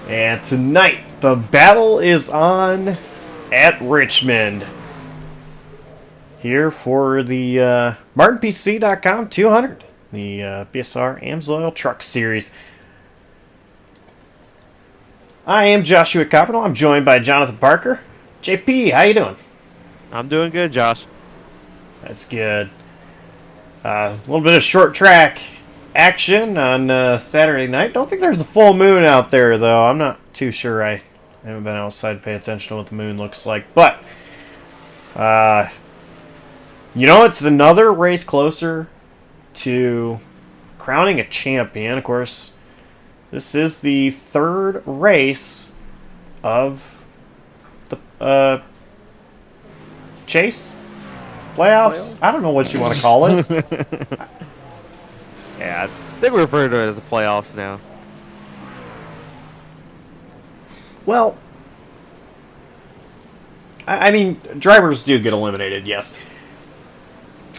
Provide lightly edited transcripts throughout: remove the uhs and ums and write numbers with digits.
And tonight, the battle is on at Richmond. Here for the MartinPC.com 200, the BSR Amsoil Truck Series. I am Joshua Coppernoll. I'm joined by Jonathan Parker. JP, how you doing? I'm doing good, Josh. That's good. A little bit of short track action on Saturday night. Don't think there's a full moon out there, though. I'm not too sure. I haven't been outside to pay attention to what the moon looks like. But, it's another race closer to crowning a champion. Of course, this is the third race of the chase playoffs. I don't know what you want to call it. Yeah, I think we refer to it as the playoffs now. Well, I mean, drivers do get eliminated, yes.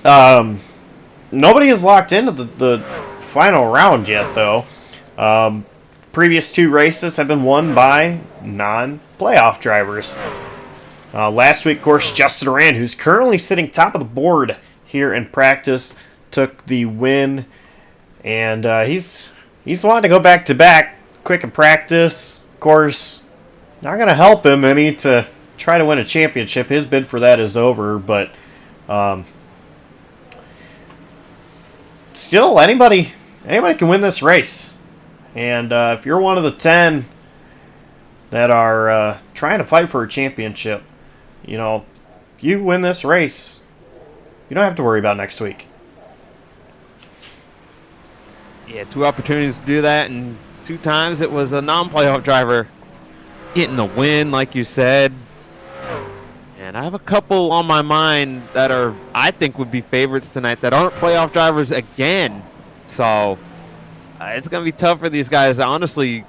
Nobody is locked into the final round yet, though. Previous two races have been won by non-playoff drivers. Last week, of course, Justin Duran, who's currently sitting top of the board here in practice, took the win. And he's wanting to go back-to-back quick in practice. Of course, not going to help him any to try to win a championship. His bid for that is over. But still, anybody can win this race. And if you're one of the 10 that are trying to fight for a championship, if you win this race, you don't have to worry about next week. Yeah, two opportunities to do that, and two times it was a non-playoff driver getting the win, like you said. And I have a couple on my mind that I think would be favorites tonight that aren't playoff drivers again. So it's going to be tough for these guys. Honestly,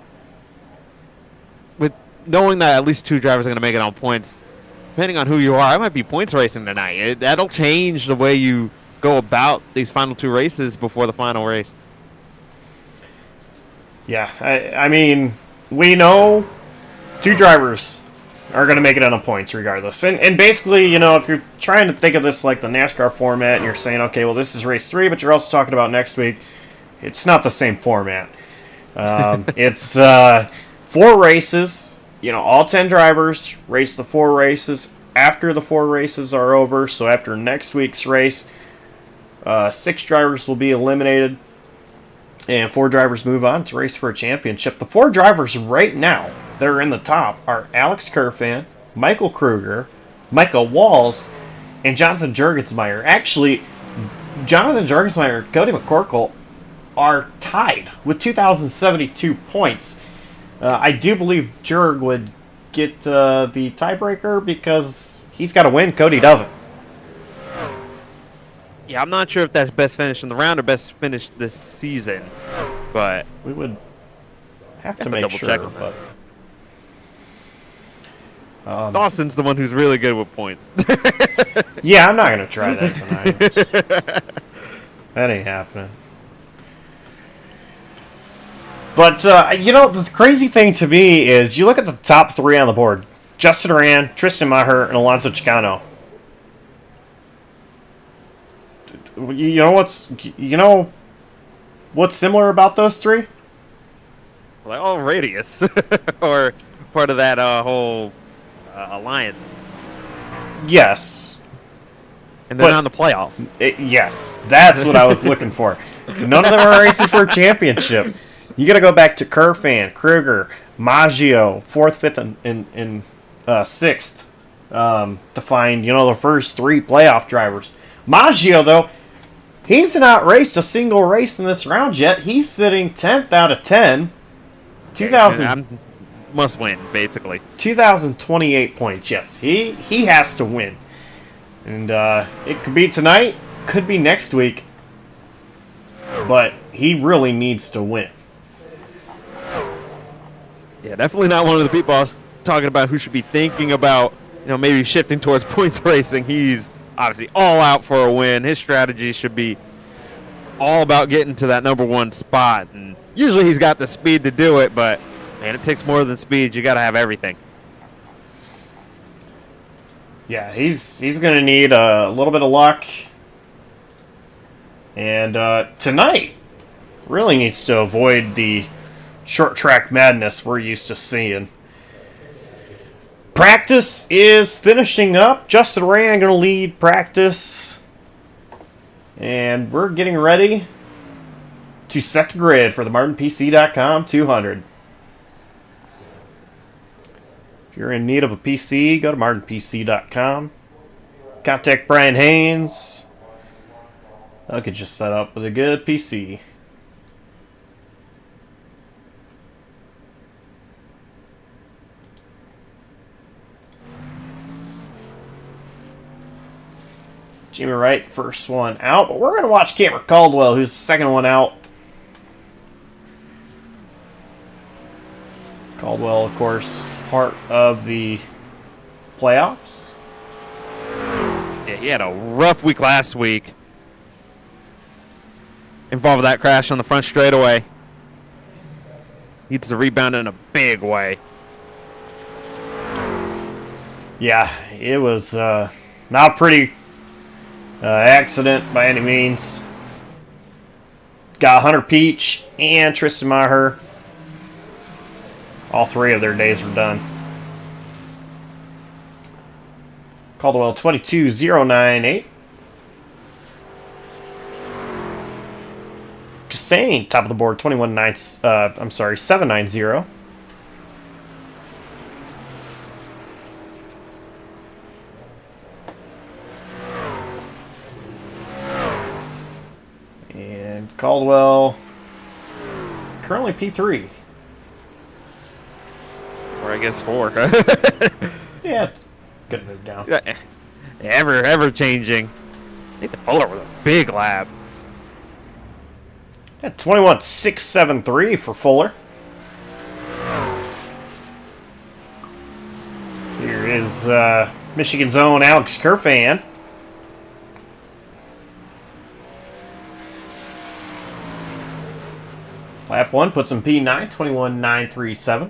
with knowing that at least two drivers are going to make it on points, depending on who you are, I might be points racing tonight. That'll change the way you go about these final two races before the final race. Yeah, I mean, we know two drivers are going to make it on the points regardless. And basically, if you're trying to think of this like the NASCAR format and you're saying, okay, well, this is race 3, but you're also talking about next week, it's not the same format. It's 4 races, all 10 drivers race the 4 races. After the 4 races are over, so after next week's race, 6 drivers will be eliminated. And 4 drivers move on to race for a championship. The 4 drivers right now that are in the top are Alex Kerfan, Michael Kruger, Michael Walls, and Jonathan Jurgensmeyer. Actually, Jonathan Jurgensmeyer and Cody McCorkle are tied with 2,072 points. I do believe Jurg would get the tiebreaker because he's got to win. Cody doesn't. Yeah, I'm not sure if that's best finish in the round or best finish this season, but we would have to make sure. But Dawson's the one who's really good with points. Yeah, I'm not going to try that tonight. That ain't happening. But, the crazy thing to me is you look at the top 3 on the board. Justin Duran, Tristan Maher, and Alonso Chicano. What's similar about those 3? Like, Radius. Or part of that whole alliance. Yes. And they're not in the playoffs. Yes, that's what I was looking for. None of them are racing for a championship. You got to go back to Kerfan, Kruger, Maggio, 4th, 5th, and 6th to find, the first 3 playoff drivers. Maggio, though, he's not raced a single race in this round yet. He's sitting 10th out of 10. 2,000 must win, basically. 2,028 points, yes. He has to win. And it could be tonight, could be next week. But he really needs to win. Yeah, definitely not one of the people I was talking about who should be thinking about, maybe shifting towards points racing. He's obviously all out for a win. His strategy should be all about getting to that number 1 spot. And usually he's got the speed to do it, but Man, it takes more than speed. You got to have everything. Yeah, he's going to need a little bit of luck. And tonight really needs to avoid the short track madness we're used to seeing. Practice is finishing up. Justin Rand going to lead practice. And we're getting ready to set the grid for the MartinPC.com 200. If you're in need of a PC, go to MartinPC.com. Contact Brian Haynes. I'll get you set up with a good PC. Jimmy Wright, first one out. But we're going to watch Cameron Caldwell, who's the second one out. Caldwell, of course, part of the playoffs. Yeah, he had a rough week last week. Involved with that crash on the front straightaway. Needs to rebound in a big way. Yeah, it was not a pretty accident by any means. Got Hunter Peach and Tristan Maher. All three of their days were done. Caldwell 22098. Kassane, top of the board, 790. And Caldwell, currently P3. Or I guess 4. Yeah, it's good move down. Ever changing. Nathan Fuller with a big lap. At 21.673 for Fuller. Here is Michigan's own Alex Kerfan. Lap 1 puts him P9, 21.937.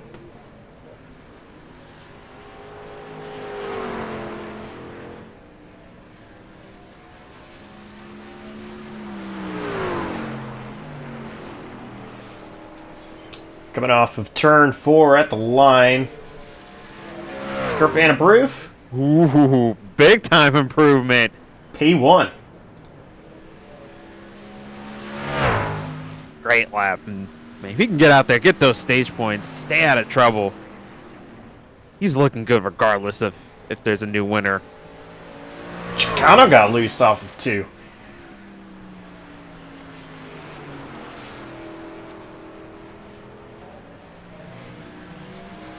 Coming off of turn 4 at the line. Kerfan improve. Ooh, big time improvement. P1. Great lap. And man, if he can get out there, get those stage points, stay out of trouble. He's looking good regardless of if there's a new winner. Chicano got loose off of 2.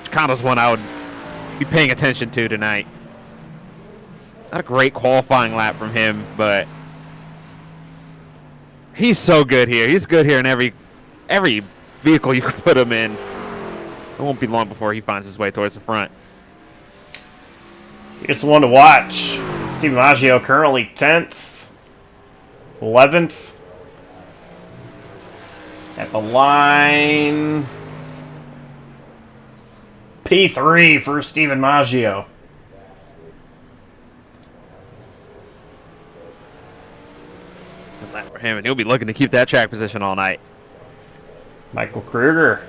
Chicano's one I would be paying attention to tonight. Not a great qualifying lap from him, but he's so good here. He's good here in every vehicle you can put him in. It won't be long before he finds his way towards the front. Here's the one to watch. Steve Maggio currently 10th, 11th. At the line, P3 for Steven Maggio. Good lap for him, and he'll be looking to keep that track position all night. Michael Kruger.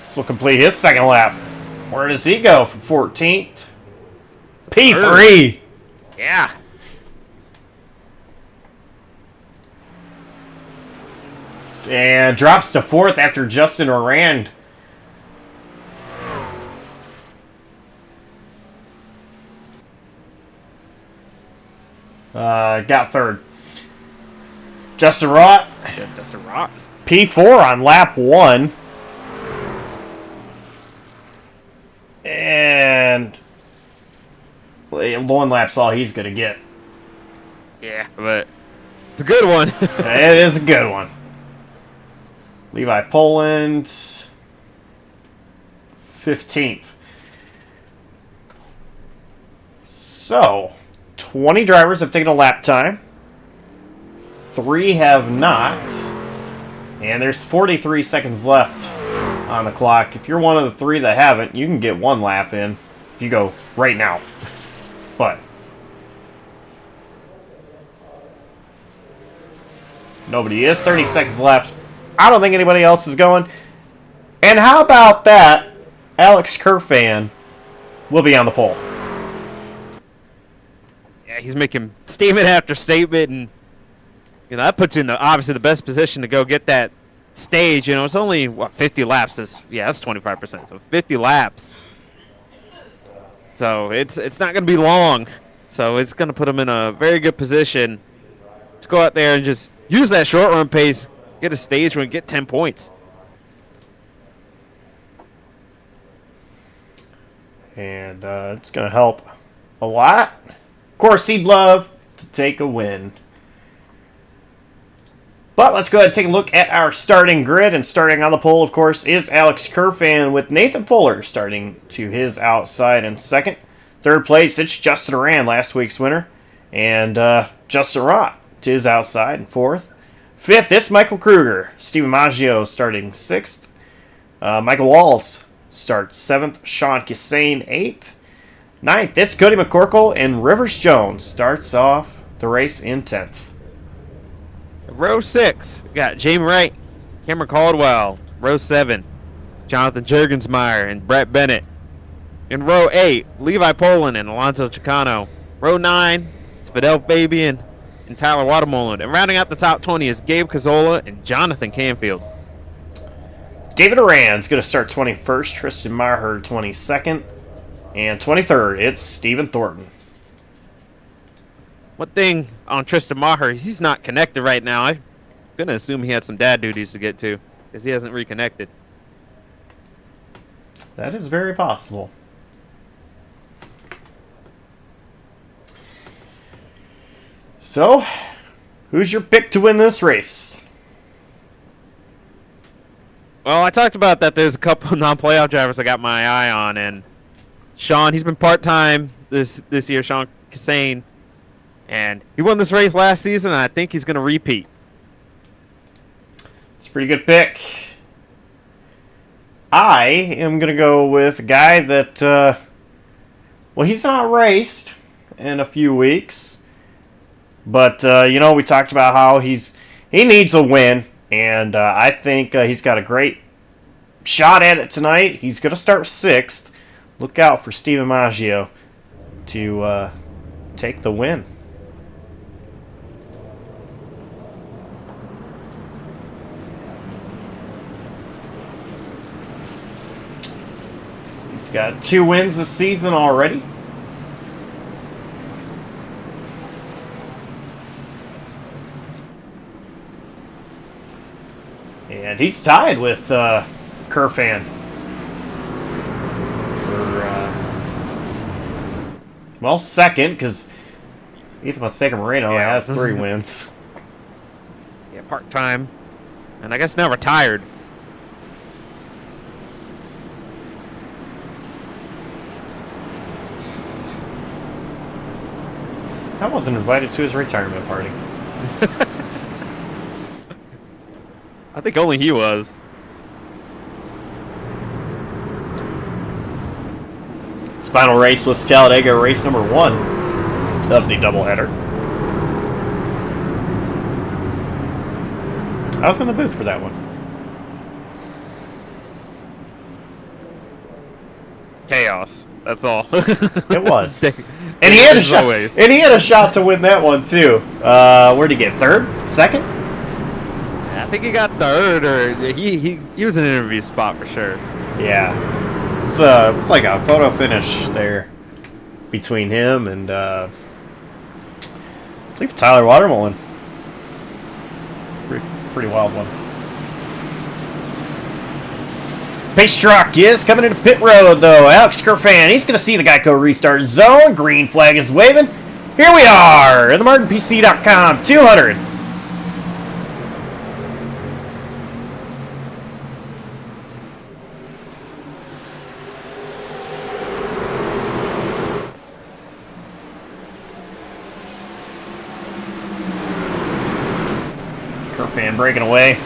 This will complete his second lap. Where does he go from 14th? P3. Yeah. And drops to 4th after Justin Orand. Got 3rd. Justin Rott. Justin Rott. P4 on lap 1. And one lap's all he's going to get. Yeah, but it's a good one. It is a good one. Levi Poland, 15th. So, 20 drivers have taken a lap time. 3 have not. And there's 43 seconds left on the clock. If you're one of the 3 that haven't, you can get 1 lap in if you go right now. But nobody is. 30 seconds left. I don't think anybody else is going. And how about that? Alex Kerfan will be on the pole. Yeah, he's making statement after statement, and that puts you in obviously the best position to go get that stage. It's only 50 laps. That's 25%. So 50 laps. So it's not going to be long. So it's going to put him in a very good position to go out there and just use that short run pace, get a stage win, get 10 points. And it's going to help a lot. Of course, he'd love to take a win. But let's go ahead and take a look at our starting grid. And starting on the pole, of course, is Alex Kerfan with Nathan Fuller starting to his outside in second. Third place, it's Justin Rand, last week's winner. And Justin Rott to his outside in fourth. Fifth, it's Michael Kruger. Steven Maggio starting sixth. Michael Walls starts seventh. Sean Kissane, eighth. Ninth, it's Cody McCorkle. And Rivers Jones starts off the race in 10th. Row 6, we got Jamie Wright, Cameron Caldwell. Row 7, Jonathan Jurgensmeyer and Brett Bennett. In row 8, Levi Poland and Alonso Chicano. Row 9, it's Fidel Fabian and Tyler Watermoland. And rounding out the top 20 is Gabe Cazzola and Jonathan Canfield. David Arand's going to start 21st. Tristan Maher 22nd. And 23rd, it's Stephen Thornton. One thing on Tristan Maher is he's not connected right now. I'm going to assume he had some dad duties to get to because he hasn't reconnected. That is very possible. So, who's your pick to win this race? Well, I talked about that there's a couple non-playoff drivers I got my eye on, and Sean, he's been part-time this year, Sean Kissane, and he won this race last season, and I think he's going to repeat. It's a pretty good pick. I am going to go with a guy that, well, he's not raced in a few weeks, but, we talked about how he needs a win, and I think he's got a great shot at it tonight. He's going to start 6th. Look out for Steven Maggio to take the win. He's got 2 wins this season already. And he's tied with Kerfan for, second, because Ethan Fonseca Moreno has 3 wins. Yeah, part-time, and I guess now retired. I wasn't invited to his retirement party. I think only he was. This final race was Talladega race number 1 of the doubleheader. I was in the booth for that one. Chaos. That's all. It was. And he had a shot. Always. And he had a shot to win that one too. Where'd he get? 3rd? 2nd? I think he got 3rd, or he was in an interview spot for sure. Yeah. It's like a photo finish there between him and I believe Tyler Watermolen. Pretty wild one. Pace truck is coming into pit road, though. Alex Kerfan, he's going to see the Geico restart zone. Green flag is waving. Here we are in the MartinPC.com 200. Kerfan breaking away.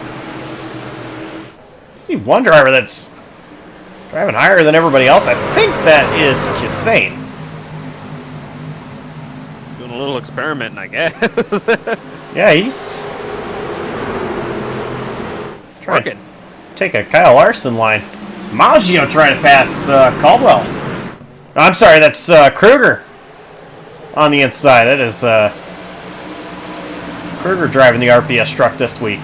See one driver that's Driving higher than everybody else. I think that is Kisane. Doing a little experiment, I guess. Yeah, he's trying to Working. take a Kyle Larson line. Maggio trying to pass Caldwell. I'm sorry, that's Kruger on the inside. That is Kruger driving the RPS truck this week.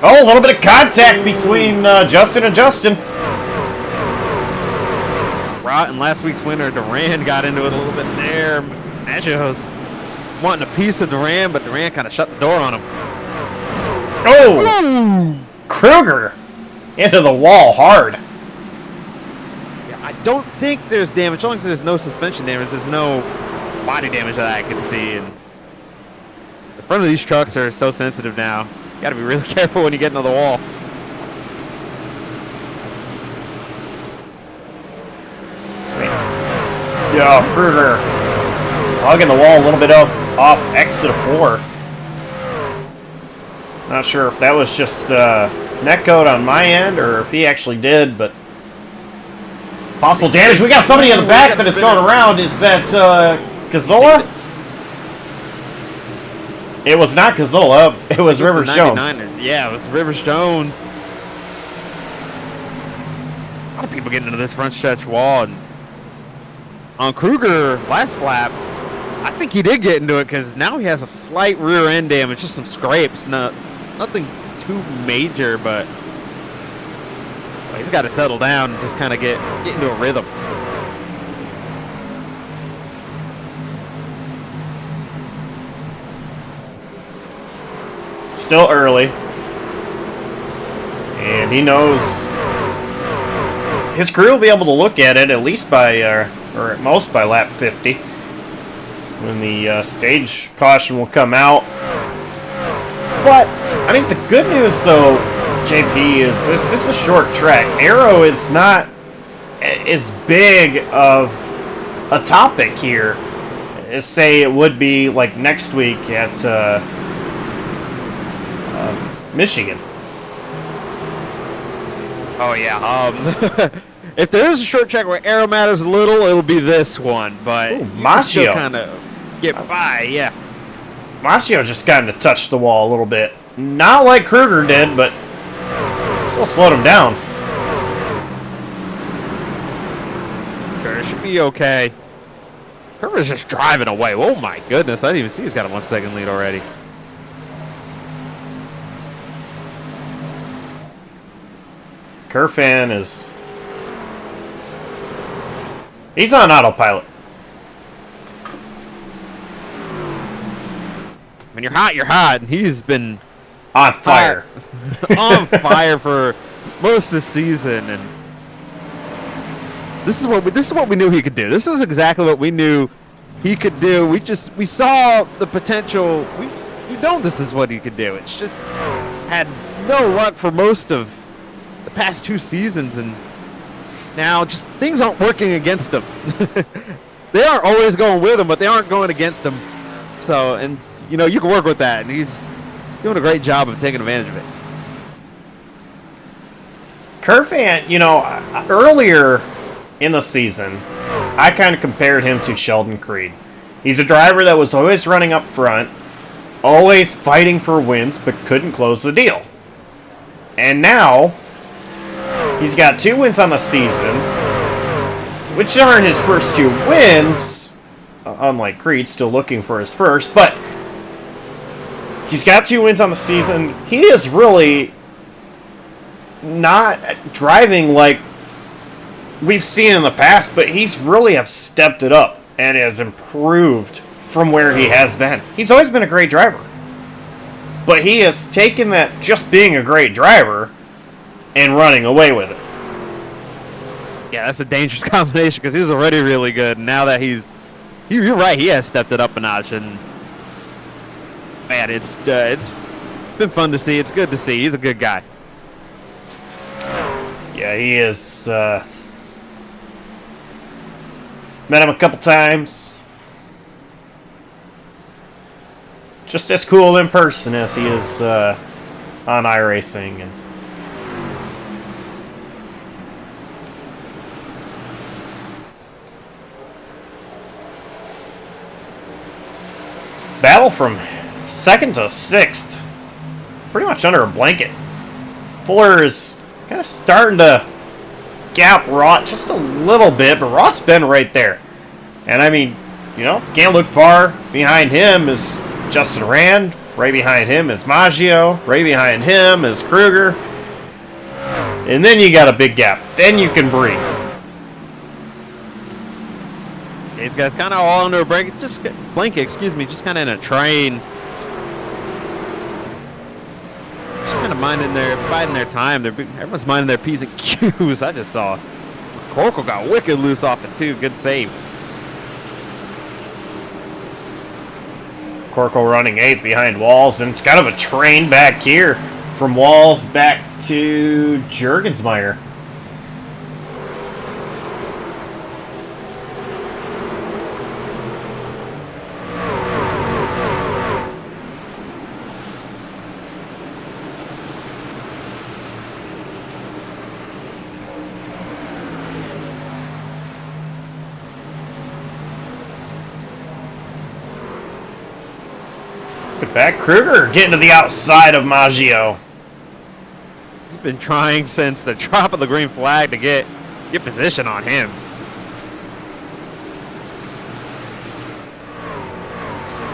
Oh, a little bit of contact between Justin and Justin. Rot and last week's winner, Duran, got into it a little bit there. Maggio's wanting a piece of Duran, but Duran kind of shut the door on him. Oh! Kruger into the wall hard. Yeah, I don't think there's damage. As long as there's no suspension damage, there's no body damage that I can see. And the front of these trucks are so sensitive now. You got to be really careful when you get into the wall. Yeah, Kruger hugging the wall a little bit off exit of 4. Not sure if that was just netcode on my end or if he actually did, but possible damage. We got somebody in the back that is going around. Is that Cazzola? It was not Cazzola. It was Rivers Jones. Yeah, it was Rivers Jones. A lot of people getting into this front stretch wall. And on Kruger last lap, I think he did get into it because now he has a slight rear end damage, just some scrapes. Nothing too major, but he's got to settle down and just kind of get into a rhythm. Still early. And he knows his crew will be able to look at it at least by, or at most by lap 50. When the stage caution will come out. But, I mean, the good news, though, JP, is this is a short track. Aero is not as big of a topic here as, say, it would be, like, next week at Michigan. Oh, yeah. If there is a short track where aero matters a little, it'll be this one. But Ooh, you can Maggio. still kind of get by, yeah. Maggio just kind of touched the wall a little bit. Not like Kruger did, but still slowed him down. Sure, it should be okay. Kruger's just driving away. Oh, my goodness. I didn't even see he's got a 1 second lead already. Kerfan is... He's on autopilot. When you're hot, you're hot. And he's been On fire. on fire for most of the season, and this is what we knew he could do. This is exactly what we knew he could do. We saw the potential. We know this is what he could do. It's just had no luck for most of the past 2 seasons, and now just things aren't working against him. They aren't always going with him, but they aren't going against him. So, and you know, you can work with that, and he's doing a great job of taking advantage of it. Kerfan, you know, earlier in the season, I kind of compared him to Sheldon Creed. He's a driver that was always running up front, always fighting for wins, but couldn't close the deal. And now, he's got 2 wins on the season, which aren't his first 2 wins, unlike Creed, still looking for his first, but he's got 2 wins on the season. He is really not driving like we've seen in the past, but he's really have stepped it up and has improved from where he has been. He's always been a great driver, but he has taken that just being a great driver and running away with it. Yeah, that's a dangerous combination because he's already really good. And now that you're right, he has stepped it up a notch, and man, it's been fun to see. It's good to see. He's a good guy. Yeah, he is. Met him a couple times. Just as cool in person as he is on iRacing. And battle from 2nd to 6th, pretty much under a blanket. Fuller is kind of starting to gap Rott just a little bit, but Rott's been right there. And I mean, you know, can't look far. Behind him is Justin Rand. Right behind him is Maggio. Right behind him is Kruger. And then you got a big gap. Then you can breathe. These guys kind of all under a blanket, just kind of in a train. Just kind of biding their time. Everyone's minding their P's and Q's. I just saw Corkle got wicked loose off it too. Good save. Corkle running 8th behind Walls, and it's kind of a train back here from Walls back to Juergensmeyer. Look at that. Kruger getting to the outside of Maggio. He's been trying since the drop of the green flag to get position on him.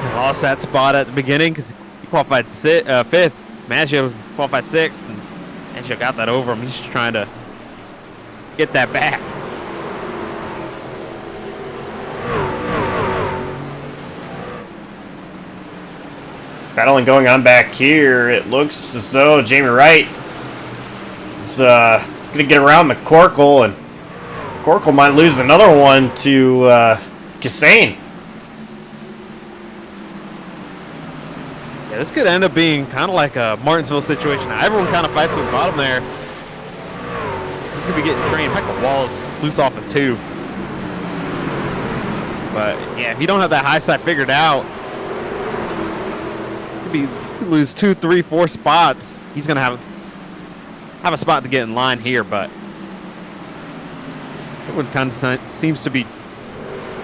He lost that spot at the beginning because he qualified 5th. Maggio qualified 6th, and Maggio got that over him. He's just trying to get that back. Battling going on back here. It looks as though Jamie Wright is going to get around McCorkle, and Corkle might lose another one to Kassane. Yeah, this could end up being kind of like a Martinsville situation. Now, everyone kind of fights for the bottom there. You could be getting trained. Michael Walls loose off of 2. But yeah, if you don't have that high side figured out, you could lose 2, 3, 4 spots. He's gonna have a spot to get in line here, but everyone kind of seems to be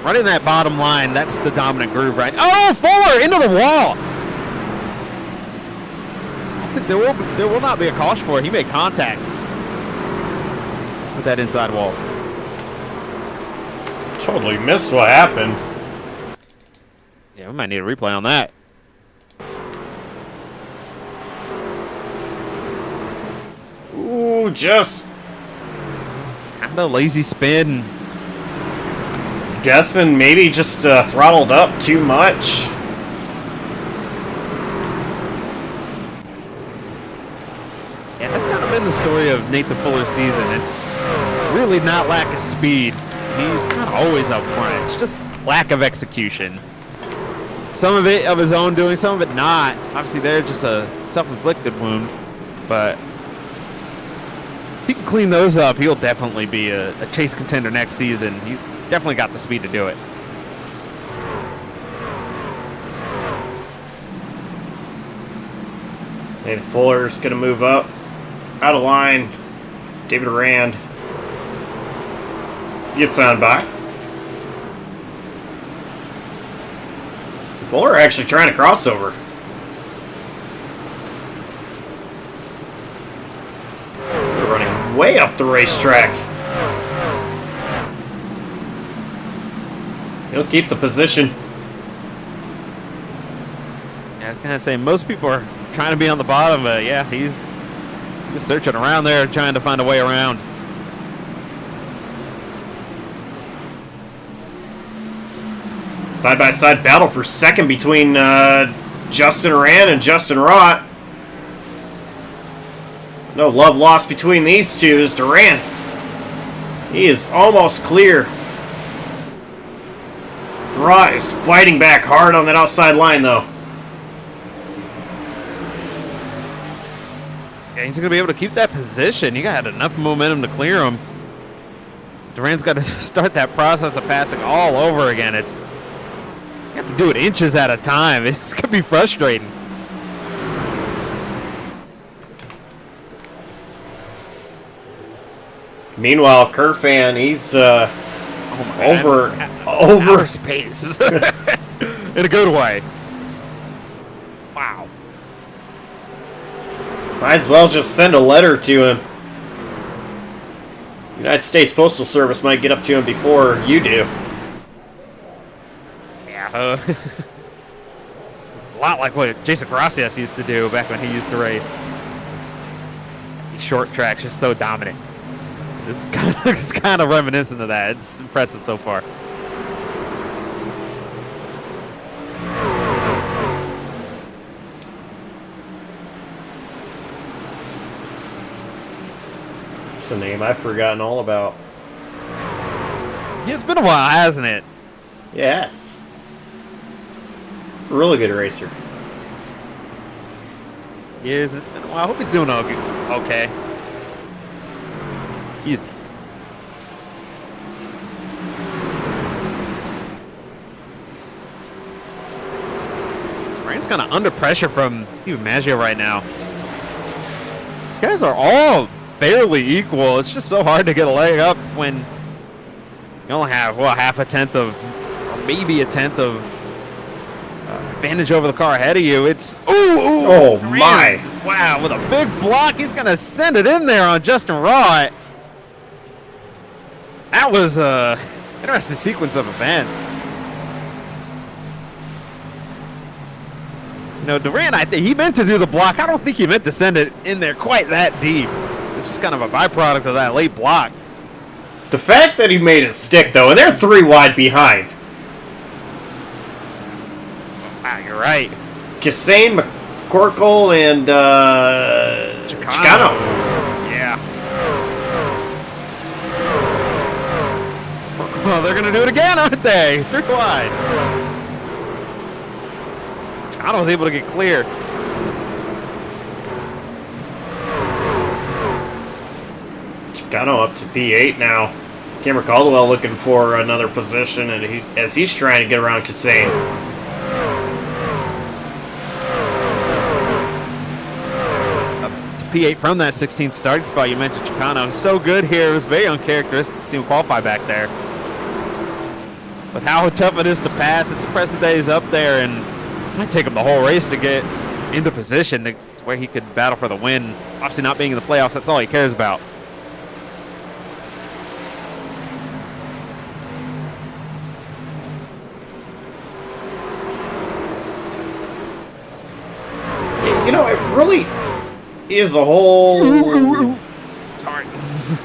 running that bottom line. That's the dominant groove, right? Oh, Fuller into the wall. I think there will not be a caution for it. He made contact with that inside wall. Totally missed what happened. Yeah, we might need a replay on that. Ooh, just kind of lazy spin. Guessing maybe just throttled up too much. Yeah, that's kind of been the story of Nathan Fuller's season. It's really not lack of speed. He's kind of always up front. It's just lack of execution. Some of it of his own doing, some of it not. Obviously, they're just a self-inflicted wound. But if he can clean those up, he'll definitely be a chase contender next season. He's definitely got the speed to do it. David Fuller's going to move up. Out of line. David Rand gets on by. Fuller actually trying to crossover. They're running way up the racetrack. He'll keep the position. Yeah, I was gonna say most people are trying to be on the bottom, but yeah, he's just searching around there, trying to find a way around. Side-by-side battle for second between Justin Rand and Justin Rott. No love lost between these two as Durant. He is almost clear. Rott is fighting back hard on that outside line, though. Yeah, he's going to be able to keep that position. You got enough momentum to clear him. Durant's got to start that process of passing all over again. You have to do it inches at a time. It's going to be frustrating. Meanwhile, Kerfan, he's Oh my over outer space in a good way. Wow. Might as well just send a letter to him. United States Postal Service might get up to him before you do. Yeah. A lot like what Jason Gracias used to do back when he used to race. These short tracks, just so dominant. It's kind of reminiscent of that. It's impressive so far. It's a name I've forgotten all about. Yeah, it's been a while, hasn't it? Yes. Really good racer. He is, and it's been a while. I hope he's doing okay. Ryan's kind of under pressure from Steven Maggio right now. These guys are all fairly equal. It's just so hard to get a leg up when you only have, well, half a tenth of, or maybe a tenth of advantage over the car ahead of you. It's, oh my. Wow, with a big block, he's going to send it in there on Justin Raw. That was an interesting sequence of events. You know, Durant, I think he meant to do the block. I don't think he meant to send it in there quite that deep. It's just kind of a byproduct of that late block. The fact that he made it stick, though, and they're 3 wide behind. Wow, you're right. Kassane, McCorkle, and Chicano. Yeah. Well, they're going to do it again, aren't they? 3 wide. Chicano was able to get clear. Chicano up to P8 now. Cameron Caldwell looking for another position, and he's trying to get around Kassane. P8 from that 16th starting spot. You mentioned Chicano. So good here. It was very uncharacteristic to see him qualify back there. With how tough it is to pass, it's impressive that he's up there, and it might take him the whole race to get into position to where he could battle for the win. Obviously not being in the playoffs, that's all he cares about. You know, it really is a whole... Sorry.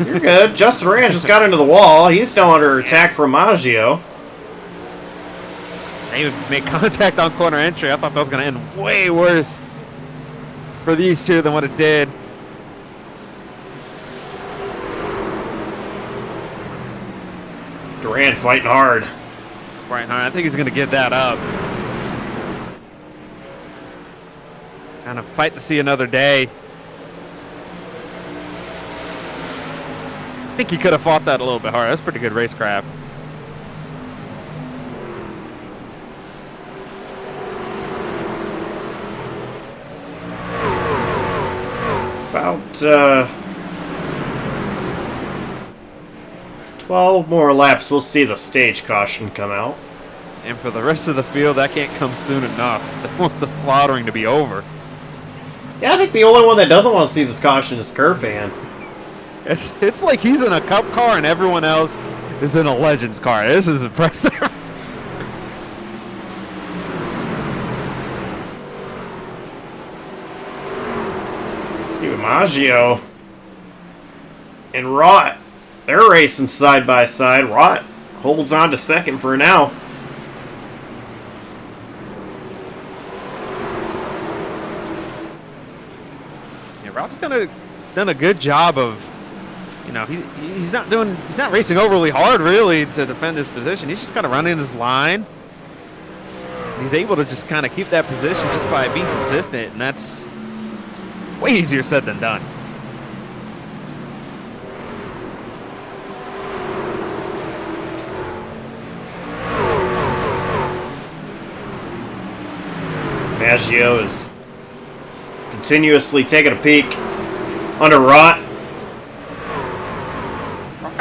You're good. Justin Rand just got into the wall. He's now under attack from Maggio. They even made contact on corner entry. I thought that was going to end way worse for these two than what it did. Durant fighting hard. Right, I think he's going to get that up. Kind of fight to see another day. I think he could have fought that a little bit harder. That's pretty good racecraft. About 12 more laps, we'll see the stage caution come out. And for the rest of the field, that can't come soon enough. They want the slaughtering to be over. Yeah, I think the only one that doesn't want to see this caution is Kerfan. It's like he's in a cup car and everyone else is in a Legends car. This is impressive. Steven Maggio and Rott, they're racing side by side. Rott holds on to second for now. Yeah, Rott's done a good job of, you know, he's not racing overly hard really to defend his position. He's just kind of running his line. He's able to just kind of keep that position just by being consistent, and that's way easier said than done. Maggio is continuously taking a peek under Rott.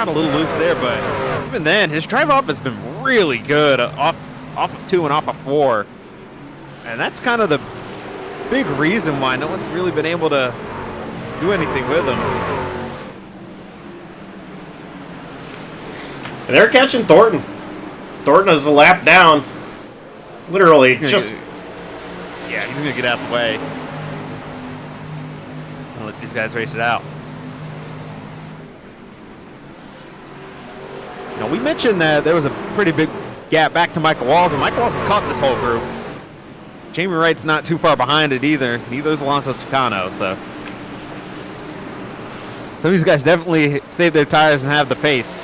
got a little loose there, but even then, his drive off has been really good off of 2 and off of 4. And that's kind of the big reason why no one's really been able to do anything with him. And they're catching Thornton. Thornton is a lap down. Literally, Yeah, he's going to get out of the way. I'll let these guys race it out. You know, we mentioned that there was a pretty big gap back to Michael Walls, and Michael Walls has caught this whole group. Jamie Wright's not too far behind it either. Neither is Alonso Chicano, so. Some of these guys definitely save their tires and have the pace.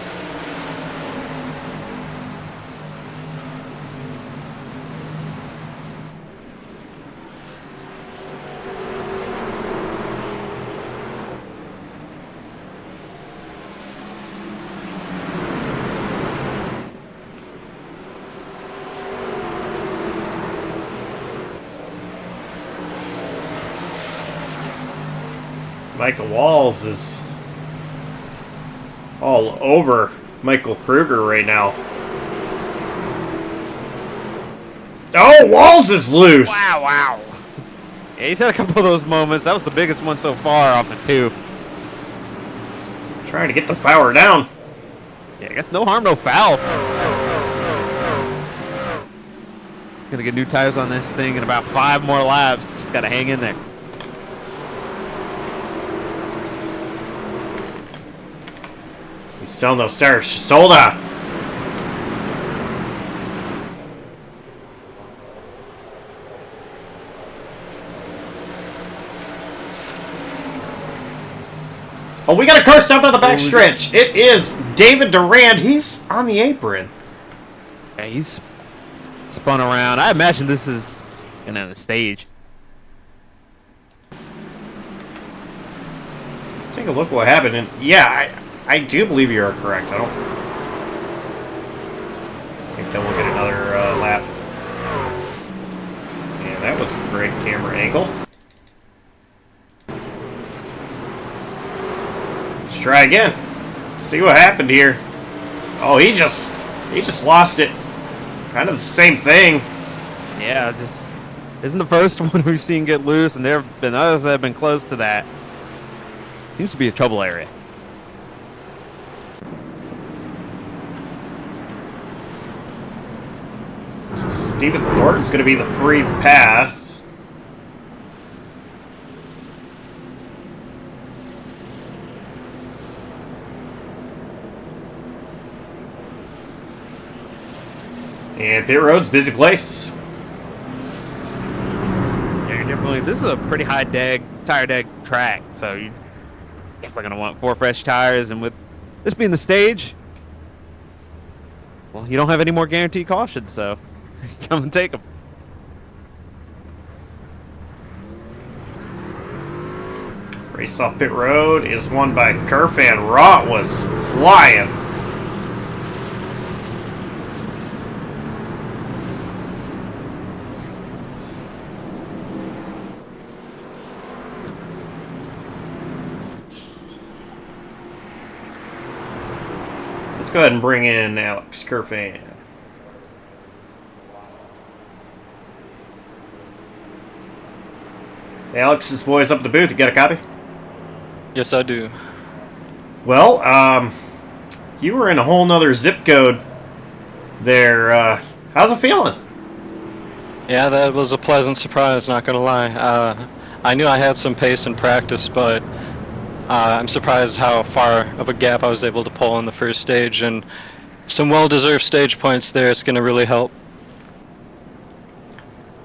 Michael Walls is all over Michael Kruger right now. Oh, Walls is loose! Wow. Yeah, he's had a couple of those moments. That was the biggest one so far off of 2. Trying to get the power down. Yeah, I guess no harm, no foul. He's going to get new tires on this thing in about 5 more laps. Just got to hang in there. Still no stars. Just hold on. Oh, we got a car stop on the back stretch. It is David Durand. He's on the apron. Yeah, he's spun around. I imagine this is going to end the stage. Take a look what happened. And yeah, I do believe you are correct. I think that we'll get another lap. Yeah, that was a great camera angle. Let's try again. See what happened here. Oh, he just lost it. Kind of the same thing. Yeah, just isn't the first one we've seen get loose, and there have been others that have been close to that. Seems to be a trouble area. So Stephen Thornton's going to be the free pass. And pit road's busy place. Yeah, you're definitely. This is a pretty high tire deg track, so you're definitely going to want 4 fresh tires. And with this being the stage, well, you don't have any more guaranteed cautions, so come and take them. Race off pit road is won by Kerfan. Rott was flying. Let's go ahead and bring in Alex Kerfan. Alex's boys up the booth. You got a copy? Yes, I do. Well, you were in a whole nother zip code there. How's it feeling? Yeah, that was a pleasant surprise, not gonna lie. I knew I had some pace in practice, but I'm surprised how far of a gap I was able to pull in the first stage, and some well-deserved stage points there. It's gonna really help.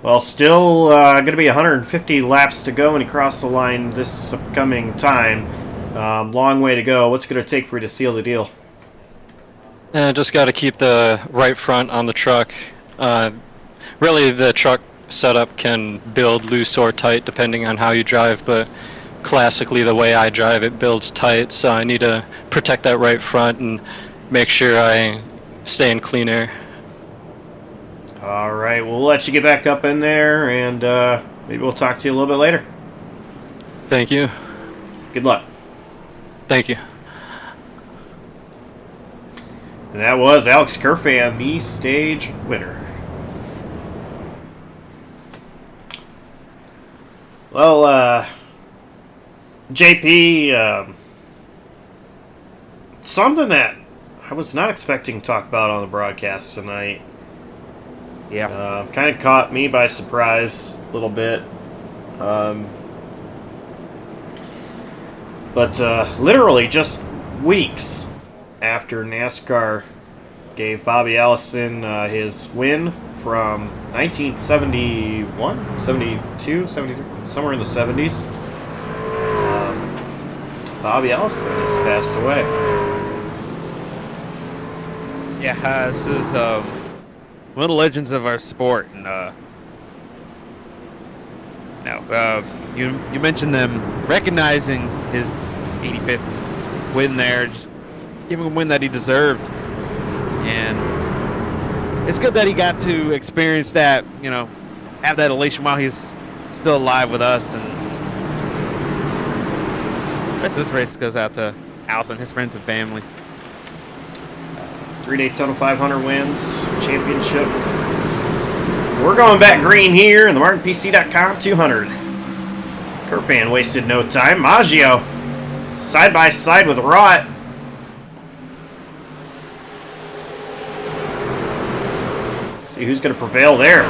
Well, still going to be 150 laps to go when you cross the line this upcoming time. Long way to go. What's it going to take for you to seal the deal? Just got to keep the right front on the truck. Really, the truck setup can build loose or tight depending on how you drive, but classically the way I drive, it builds tight, so I need to protect that right front and make sure I stay in clean air. All right, we'll let you get back up in there, and maybe we'll talk to you a little bit later. Thank you. Good luck. Thank you. And that was Alex Kerfan, the stage winner. Well, JP, something that I was not expecting to talk about on the broadcast tonight. Yeah. Kind of caught me by surprise a little bit. But literally just weeks after NASCAR gave Bobby Allison his win from 1971, 72, 73, somewhere in the 70s, Bobby Allison has passed away. Yeah, this is one of the legends of our sport, and you mentioned them recognizing his 85th win there, just giving him a win that he deserved, and it's good that he got to experience that, have that elation while he's still alive with us. And the rest of this race goes out to Allison, his friends and family. 3 Daytona 500 wins, championship. We're going back green here in the MartinPC.com 200. Kerfan wasted no time. Maggio side by side with Rott. See who's going to prevail there.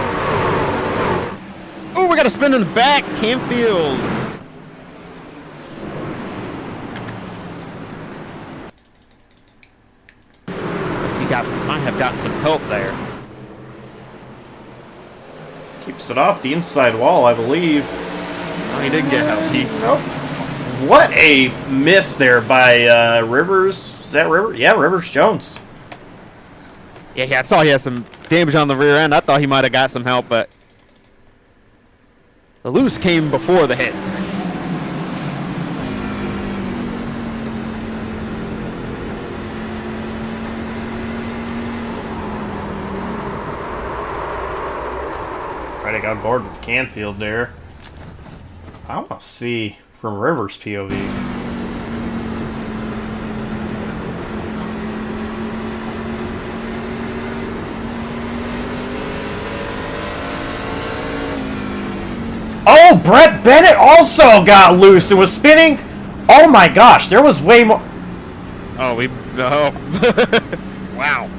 Oh, we got a spin in the back. Canfield. Might have gotten some help there. Keeps it off the inside wall, I believe. Oh, he didn't get help. Nope. What a miss there by Rivers. Is that Rivers? Yeah, Rivers Jones. Yeah, I saw he had some damage on the rear end. I thought he might have got some help, but the loose came before the hit. Right on board with Canfield there. I want to see from Rivers' POV. Oh, Brett Bennett also got loose and was spinning. Oh my gosh, there was way more. Oh, wow.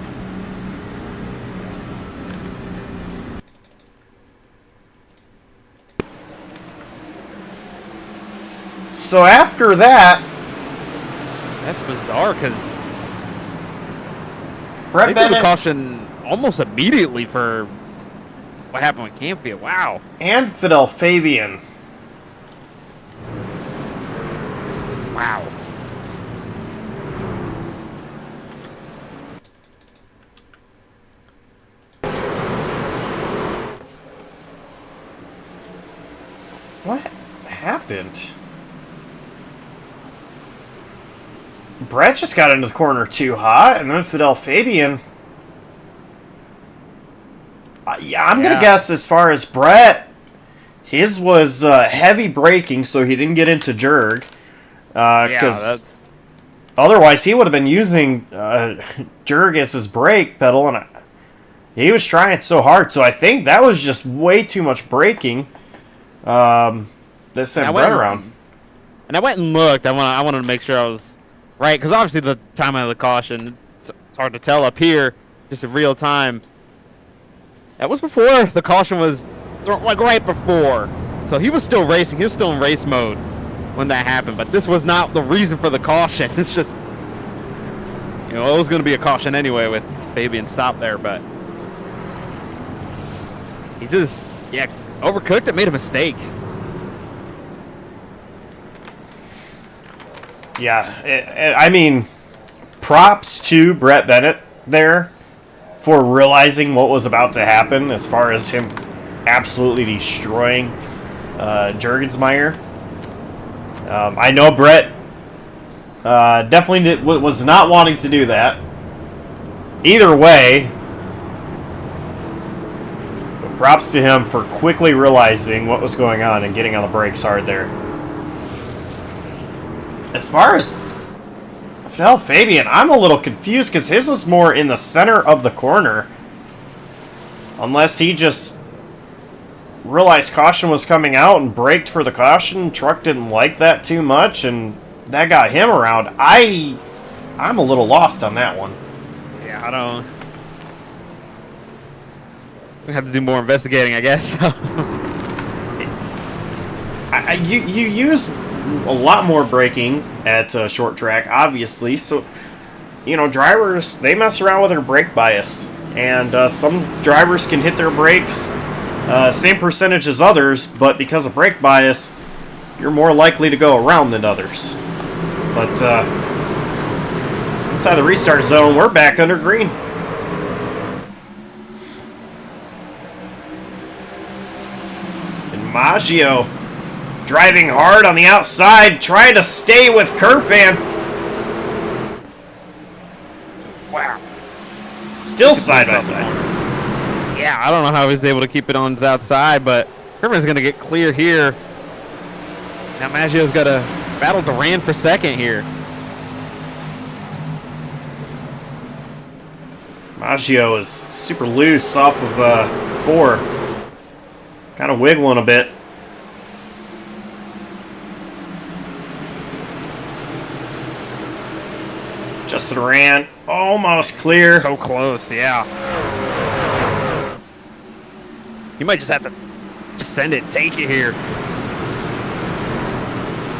So after that, that's bizarre because Brett they Bennett threw the caution almost immediately for what happened with Canfield. Wow. and Fidel Fabian. Wow. What happened? Brett just got into the corner too hot, and then Fidel Fabian. I'm going to guess as far as Brett, his was heavy braking, so he didn't get into jerk. Because otherwise he would have been using jerk as his brake pedal, and he was trying so hard. So I think that was just way too much braking that sent Brett around. And I went and looked. I wanted to make sure I was right, because obviously the time of the caution, it's hard to tell up here, just in real time. That was before the caution was, like, right before. So he was still racing. He was still in race mode when that happened. But this was not the reason for the caution. It's just, it was going to be a caution anyway with Fabian stop there. But he just, overcooked it, made a mistake. Yeah, I mean, props to Brett Bennett there for realizing what was about to happen as far as him absolutely destroying Juergensmeyer. I know Brett definitely was not wanting to do that. Either way, props to him for quickly realizing what was going on and getting on the brakes hard there. As far as Well, Fabian, I'm a little confused because his was more in the center of the corner. Unless he just realized caution was coming out and braked for the caution. Truck didn't like that too much, and that got him around. I'm a little lost on that one. Yeah, I don't. We have to do more investigating, I guess. You use a lot more braking at short track, obviously. So, you know, drivers, they mess around with their brake bias. And some drivers can hit their brakes same percentage as others, but because of brake bias, you're more likely to go around than others. But inside the restart zone, we're back under green. And Maggio driving hard on the outside, trying to stay with Kerfan. Wow. Still side by side. Yeah, I don't know how he's able to keep it on his outside, but Kerfan's going to get clear here. Now Maggio's got to battle Duran for second here. Maggio is super loose off of 4. Kind of wiggling a bit. Justin Duran, almost clear. So close, yeah. You might just have to just send it, take it here.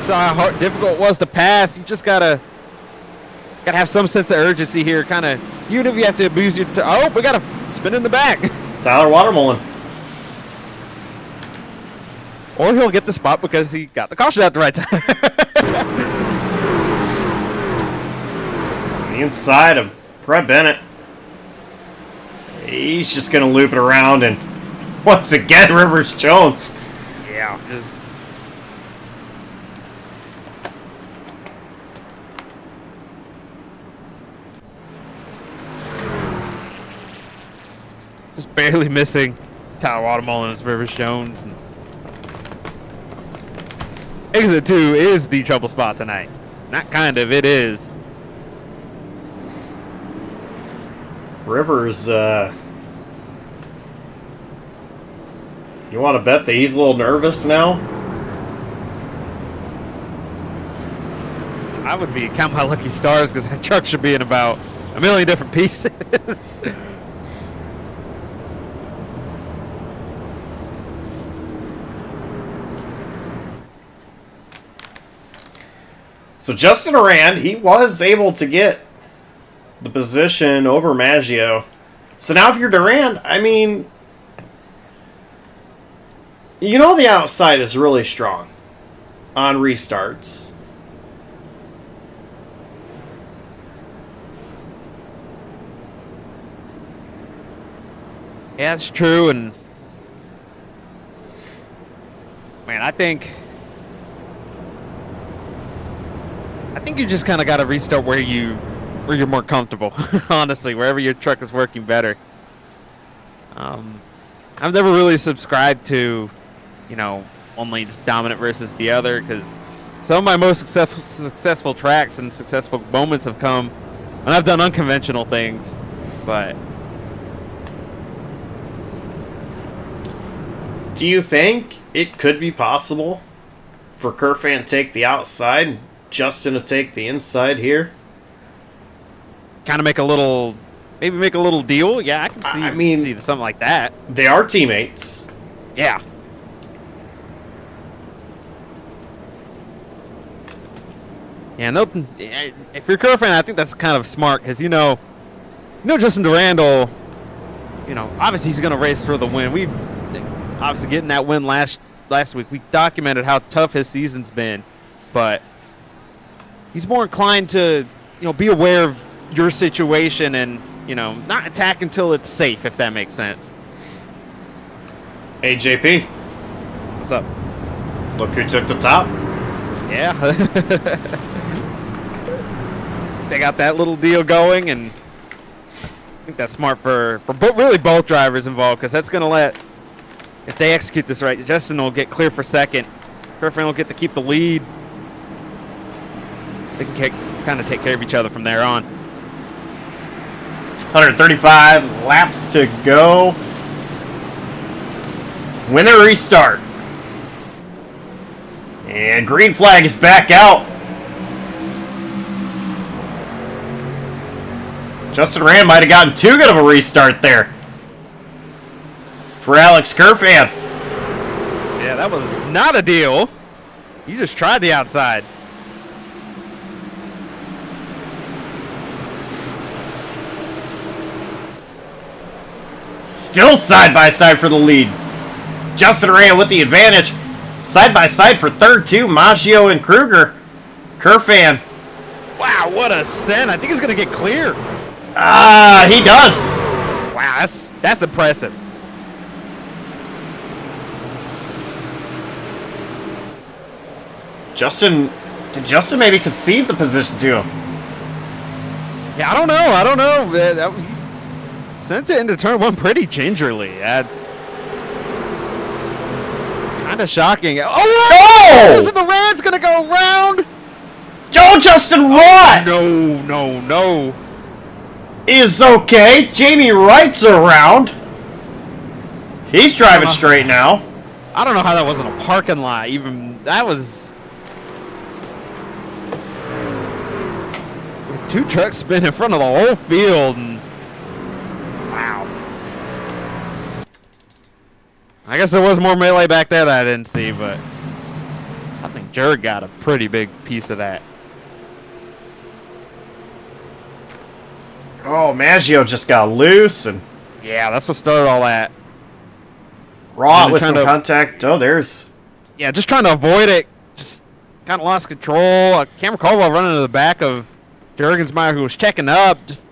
Saw how difficult it was to pass. You just gotta have some sense of urgency here. Kind of, even if you have to abuse your. Oh, we gotta spin in the back. Tyler Watermullen. Or he'll get the spot because he got the caution at the right time. The inside of Brett Bennett. He's just going to loop it around, and once again, Rivers Jones. Yeah, just barely missing Tyler Watermullen as Rivers Jones. And exit 2 is the trouble spot tonight. Not kind of, it is. Rivers, you want to bet that he's a little nervous now? I would be count my lucky stars because that truck should be in about a million different pieces. So Justin Duran, he was able to get the position over Maggio. So now if you're Duran, I mean, you know the outside is really strong on restarts. Yeah, that's true, and man, I think you just kind of got to restart where you're more comfortable. Honestly, wherever your truck is working better. I've never really subscribed to, you know, one lane's dominant versus the other, because some of my most successful tracks and successful moments have come when I've done unconventional things, but. Do you think it could be possible for Kerfan to take the outside and Justin to take the inside here? Kind of make a little deal? Yeah, I can see, I mean, see something like that. They are teammates. Yeah. Yeah, no, if you're a Kerr fan, I think that's kind of smart because, you know Justin Durandal, you know, obviously he's going to race for the win. We obviously getting that win last week. We documented how tough his season's been, but he's more inclined to, you know, be aware of your situation and, you know, not attack until it's safe, if that makes sense. Hey, JP. What's up? Look who took the top. Yeah. They got that little deal going, and I think that's smart for really both drivers involved, because that's going to let, if they execute this right, Justin will get clear for second. Kerfan will get to keep the lead. They can kind of take care of each other from there on. 135 laps to go. Win the restart. And green flag is back out. Justin Rand might have gotten too good of a restart there for Alex Kerfan. Yeah, that was not a deal. You just tried the outside. Still side by side for the lead. Justin Rand with the advantage. Side by side for third too. Maggio and Kruger. Kerfan. Wow, what a send. I think he's going to get clear. He does. Wow, that's impressive. Did Justin maybe concede the position to him? Yeah, I don't know. He sent it into turn one pretty gingerly. That's kind of shocking. Oh! Justin Duran's going to go around. Joe Justin Watt! No. Is okay. Jamie Wright's around. He's driving straight now. I don't know how that wasn't a parking lot. Even that was with two trucks spin in front of the whole field. And wow. I guess there was more melee back there that I didn't see, but I think Jared got a pretty big piece of that. Oh, Maggio just got loose and Yeah, that's what started all that. Raw with some contact. Oh, there's. Yeah, just trying to avoid it. Just kind of lost control. Cameron Caldwell running to the back of Jurgensmeyer, who was checking up. Just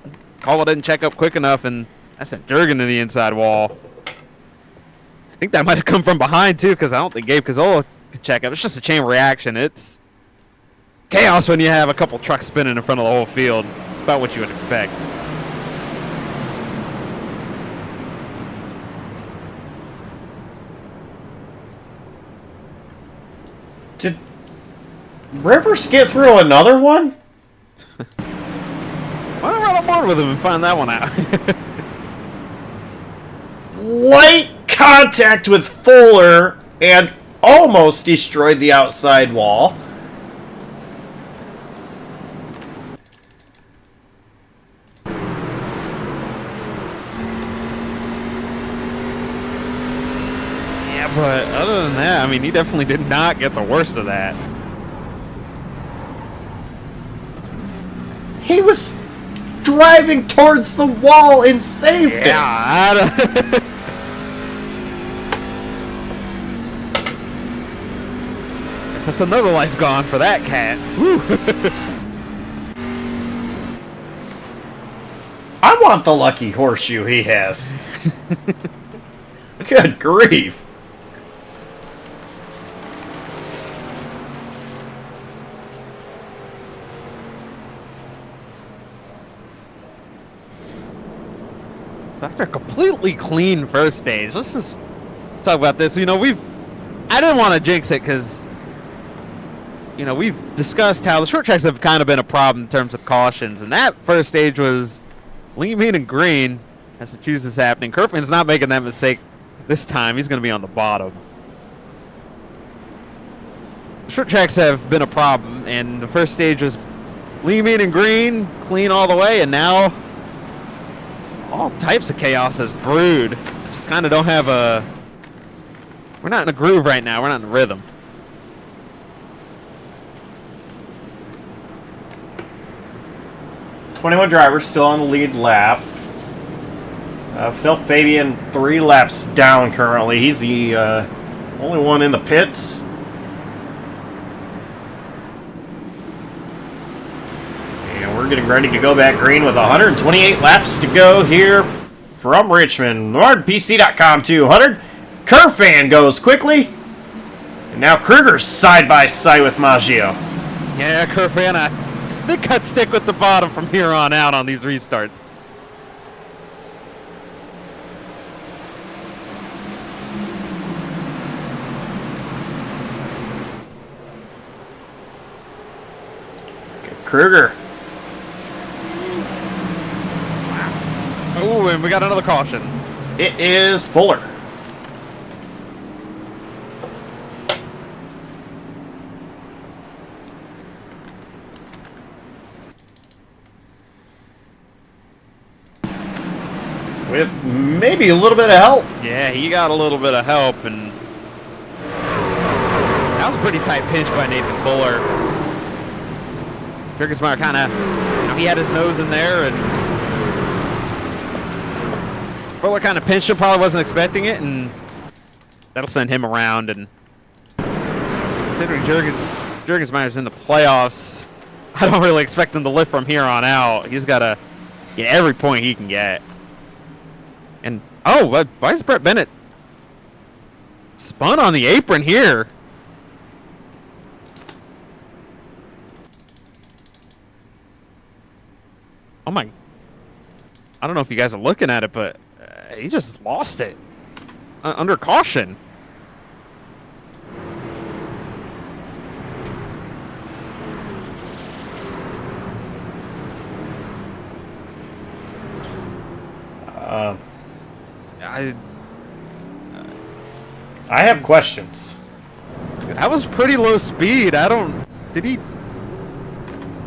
Caldwell didn't check up quick enough, and I sent Jurgen to the inside wall. I think that might have come from behind, too, because I don't think Gabe Cazzola could check up. It's just a chain reaction. It's chaos when you have a couple trucks spinning in front of the whole field. It's about what you would expect. Did Rivers get through another one? Why don't I run on board with him and find that one out? Light contact with Fuller and almost destroyed the outside wall. But other than that, I mean, he definitely did not get the worst of that. He was driving towards the wall and saved it. Yeah, guess that's another life gone for that cat. Whew. I want the lucky horseshoe he has. Good grief. So after a completely clean first stage, let's just talk about this. You know, I didn't want to jinx it because, you know, we've discussed how the short tracks have kind of been a problem in terms of cautions. And that first stage was lean, mean, and green. Massachusetts happening. Kerfan's not making that mistake this time. He's going to be on the bottom. Short tracks have been a problem, and the first stage was lean, mean, and green, clean all the way, and now all types of chaos has brewed. Just kind of don't have a... We're not in a groove right now. We're not in a rhythm. "21 drivers still on the lead lap. Phil Fabian 3 laps down currently. He's the only one in the pits. And we're getting ready to go back green with 128 laps to go here from Richmond. NordPC.com 200. Kerfan goes quickly. And now Kruger's side by side with Maggio. Yeah, Kerfan, I think I'd stick with the bottom from here on out on these restarts. Kruger Oh, and we got another caution. It is Fuller. With maybe a little bit of help. Yeah, he got a little bit of help, and that was a pretty tight pinch by Nathan Fuller. Jurgensmeyer kind of, he had his nose in there, and Fuller kind of pinched him, probably wasn't expecting it, and that'll send him around. And considering Jurgensmeyer's in the playoffs, I don't really expect him to lift from here on out. He's got to get every point he can get. And, oh, why is Brett Bennett spun on the apron here? Oh, my. I don't know if you guys are looking at it, but he just lost it under caution. I have questions. That was pretty low speed. I don't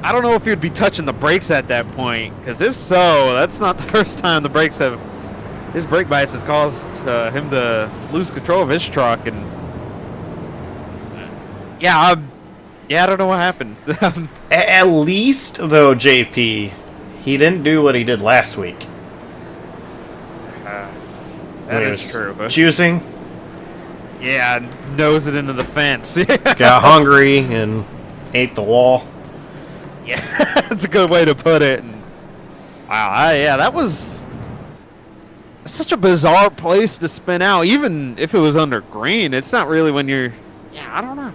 know if he'd be touching the brakes at that point, because if so, that's not the first time his brake bias has caused him to lose control of his truck. And I don't know what happened. At least, though, JP, he didn't do what he did last week. That is true. Choosing. Yeah, nose it into the fence. Got hungry and ate the wall. Yeah, that's a good way to put it. And, wow, that was such a bizarre place to spin out. Even if it was under green, it's not really when you're... Yeah, I don't know.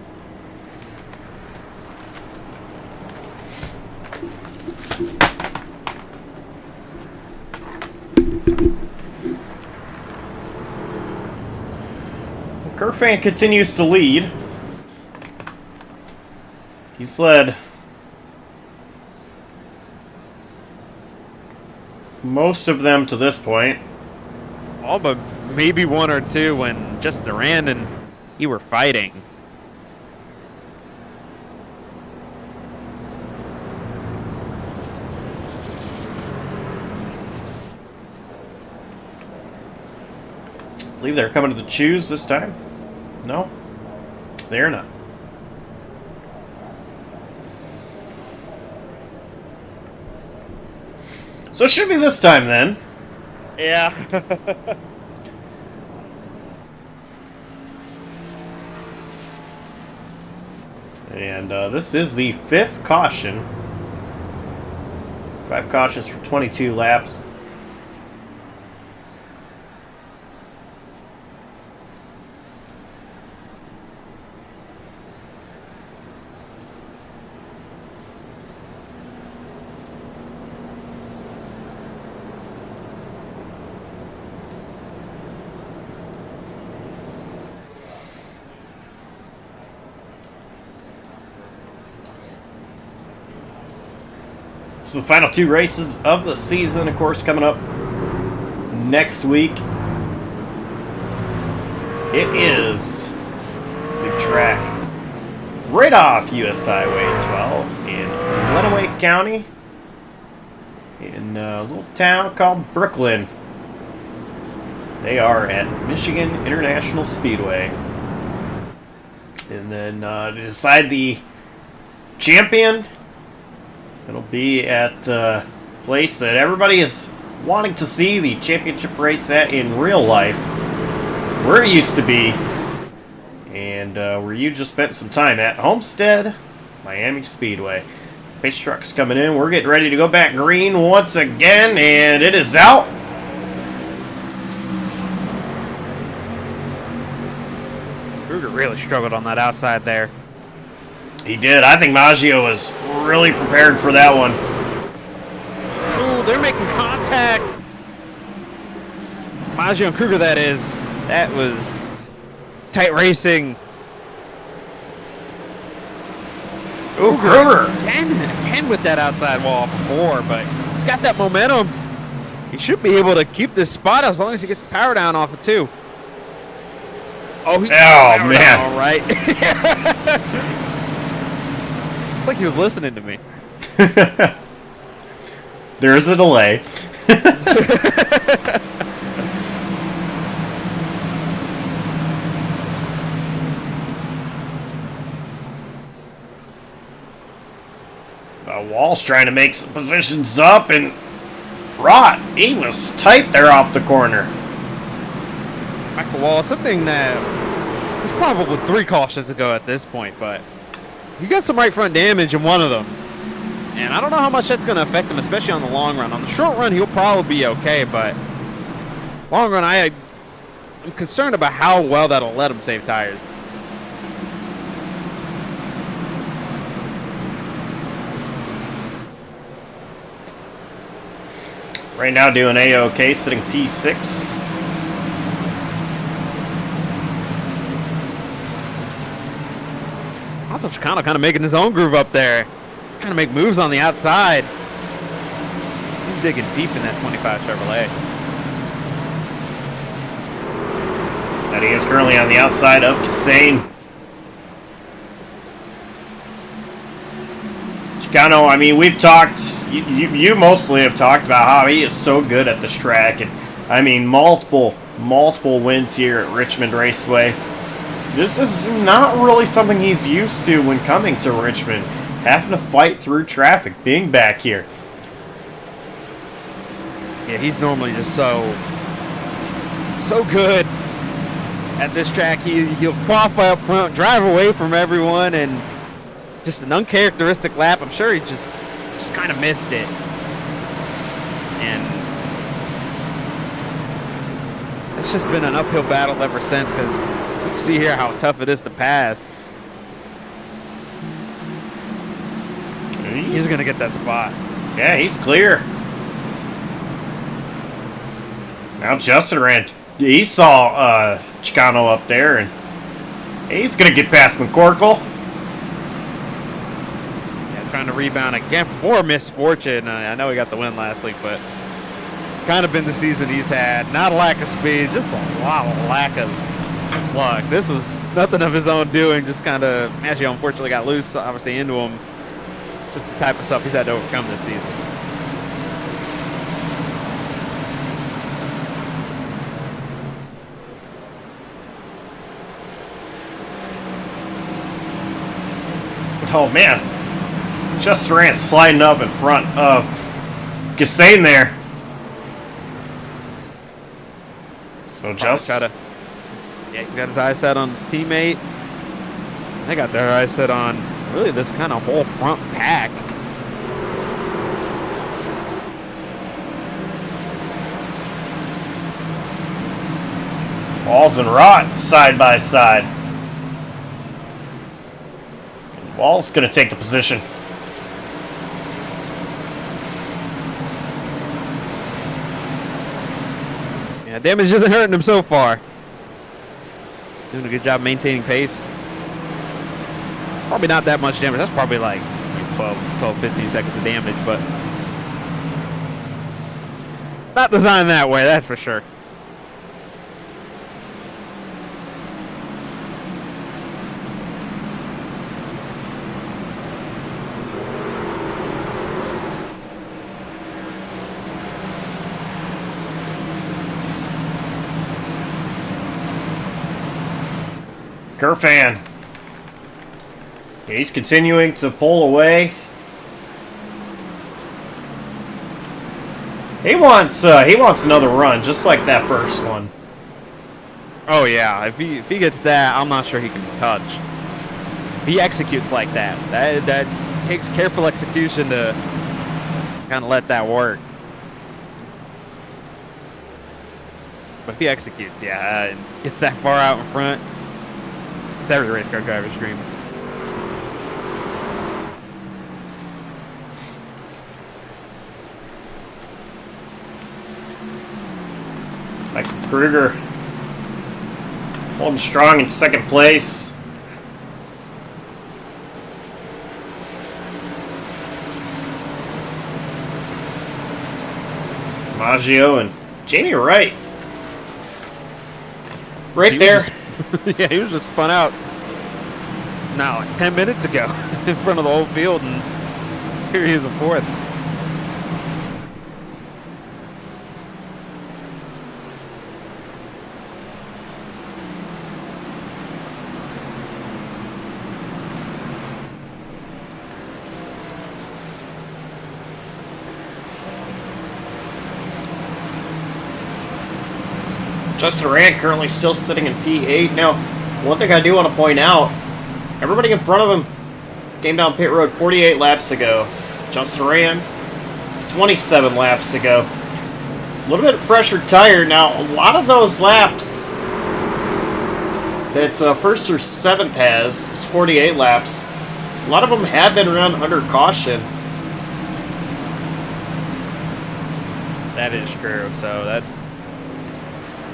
Kerfan continues to lead. He's led most of them to this point. All but maybe one or two when just Durand and he were fighting. I believe they're coming to the choose this time. No, they're not. So it should be this time then. Yeah. And this is the 5th caution. 5 cautions for 22 laps. So the final 2 races of the season, of course, coming up next week. It is the track right off US Highway 12 in Lenawee County, in a little town called Brooklyn. They are at Michigan International Speedway. And then to decide the champion, it'll be at a place that everybody is wanting to see the championship race at in real life, where it used to be, and where you just spent some time at, Homestead Miami Speedway. Pace truck's coming in. We're getting ready to go back green once again, and it is out. Kruger really struggled on that outside there. He did. I think Maggio was really prepared for that one. Ooh, they're making contact. Maggio and Kruger, that is. That was tight racing. Ooh, Kruger. Again with that outside wall before, but he's got that momentum. He should be able to keep this spot as long as he gets the power down off it too. Oh, man. All right. It's like he was listening to me. There is a delay. Wall's trying to make some positions up, and Rot, he was tight there off the corner. Michael Wall, something that there's probably 3 cautions ago at this point, but he got some right front damage in one of them. And I don't know how much that's going to affect him, especially on the long run. On the short run, he'll probably be okay, but long run, I'm concerned about how well that'll let him save tires. Right now doing A-OK, sitting P6. Also, Chicano kind of making his own groove up there. Trying to make moves on the outside. He's digging deep in that 25 Chevrolet. That he is currently on the outside of Kassane. Chicano, I mean, we've talked, you mostly have talked about how he is so good at this track. And, I mean, multiple wins here at Richmond Raceway. This is not really something he's used to when coming to Richmond. Having to fight through traffic, being back here. Yeah, he's normally just so good at this track. He'll qualify up front, drive away from everyone, and just an uncharacteristic lap. I'm sure he just kind of missed it. And it's just been an uphill battle ever since, because you can see here how tough it is to pass. He's going to get that spot. Yeah, he's clear. Now Justin ran. He saw Chicano up there, and he's going to get past McCorkle. Yeah, trying to rebound again. More misfortune. I know he got the win last week, but kind of been the season he's had. Not a lack of speed, just a lot of lack of luck. This was nothing of his own doing. Just kind of, actually, unfortunately got loose, obviously, into him. Just the type of stuff he's had to overcome this season. Oh man, just ran sliding up in front of Kassane there. So just yeah, he's got his eyes set on his teammate. They got their eyes set on really this kind of whole front pack. Walls and Rot side by side. Wall's going to take the position. Yeah, damage isn't hurting him so far. Doing a good job maintaining pace. Probably not that much damage. That's probably like 12, 15 seconds of damage, but it's not designed that way, that's for sure. Kerfan. He's continuing to pull away. He wants another run, just like that first one. Oh yeah, if he gets that, I'm not sure he can be touched. He executes like that. That takes careful execution to kind of let that work. But if he executes, yeah, gets that far out in front, it's every race car driver's dream. Michael Kruger holding strong in second place. Maggio and Jamie Wright. Right there. Yeah, he was just spun out now like 10 minutes ago in front of the whole field, and here he is in fourth. Justin Rand currently still sitting in P8. Now, one thing I do want to point out, everybody in front of him came down pit road 48 laps ago. Justin Rand, 27 laps ago. A little bit fresher tire. Now, a lot of those laps that first through seventh has, is 48 laps. A lot of them have been run under caution. That is true. So that's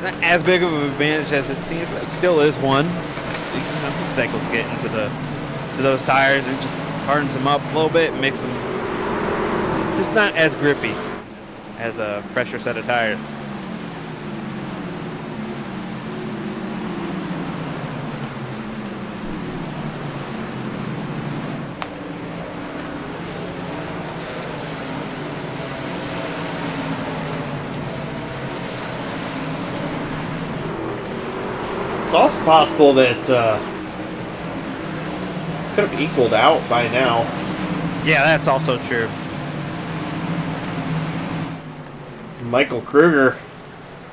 not as big of an advantage as it seems, but it still is one. You know, cycles get into those tires and just hardens them up a little bit and makes them just not as grippy as a fresher set of tires. It's also possible that could have equaled out by now. Yeah, that's also true. Michael Kruger,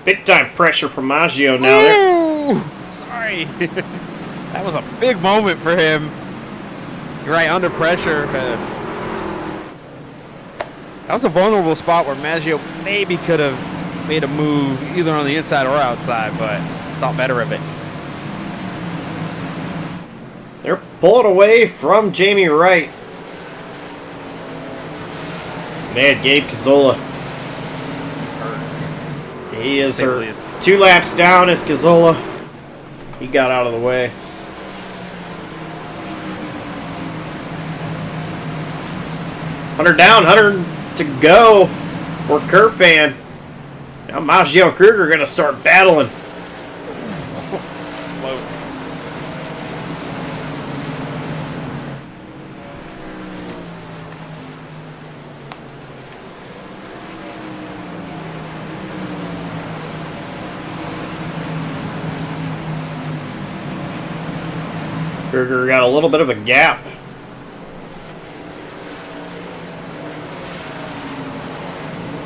big time pressure from Maggio now. Ooh, sorry. That was a big moment for him. You're right, under pressure. That was a vulnerable spot where Maggio maybe could have made a move either on the inside or outside, but thought better of it. They're pulling away from Jamie Wright. Man, Gabe Cazzola. He is hurt. 2 laps down is Cazzola. He got out of the way. $100 down, 100 to go for Kerfan. Now Maggio and Kruger are going to start battling. It's close. Kruger got a little bit of a gap.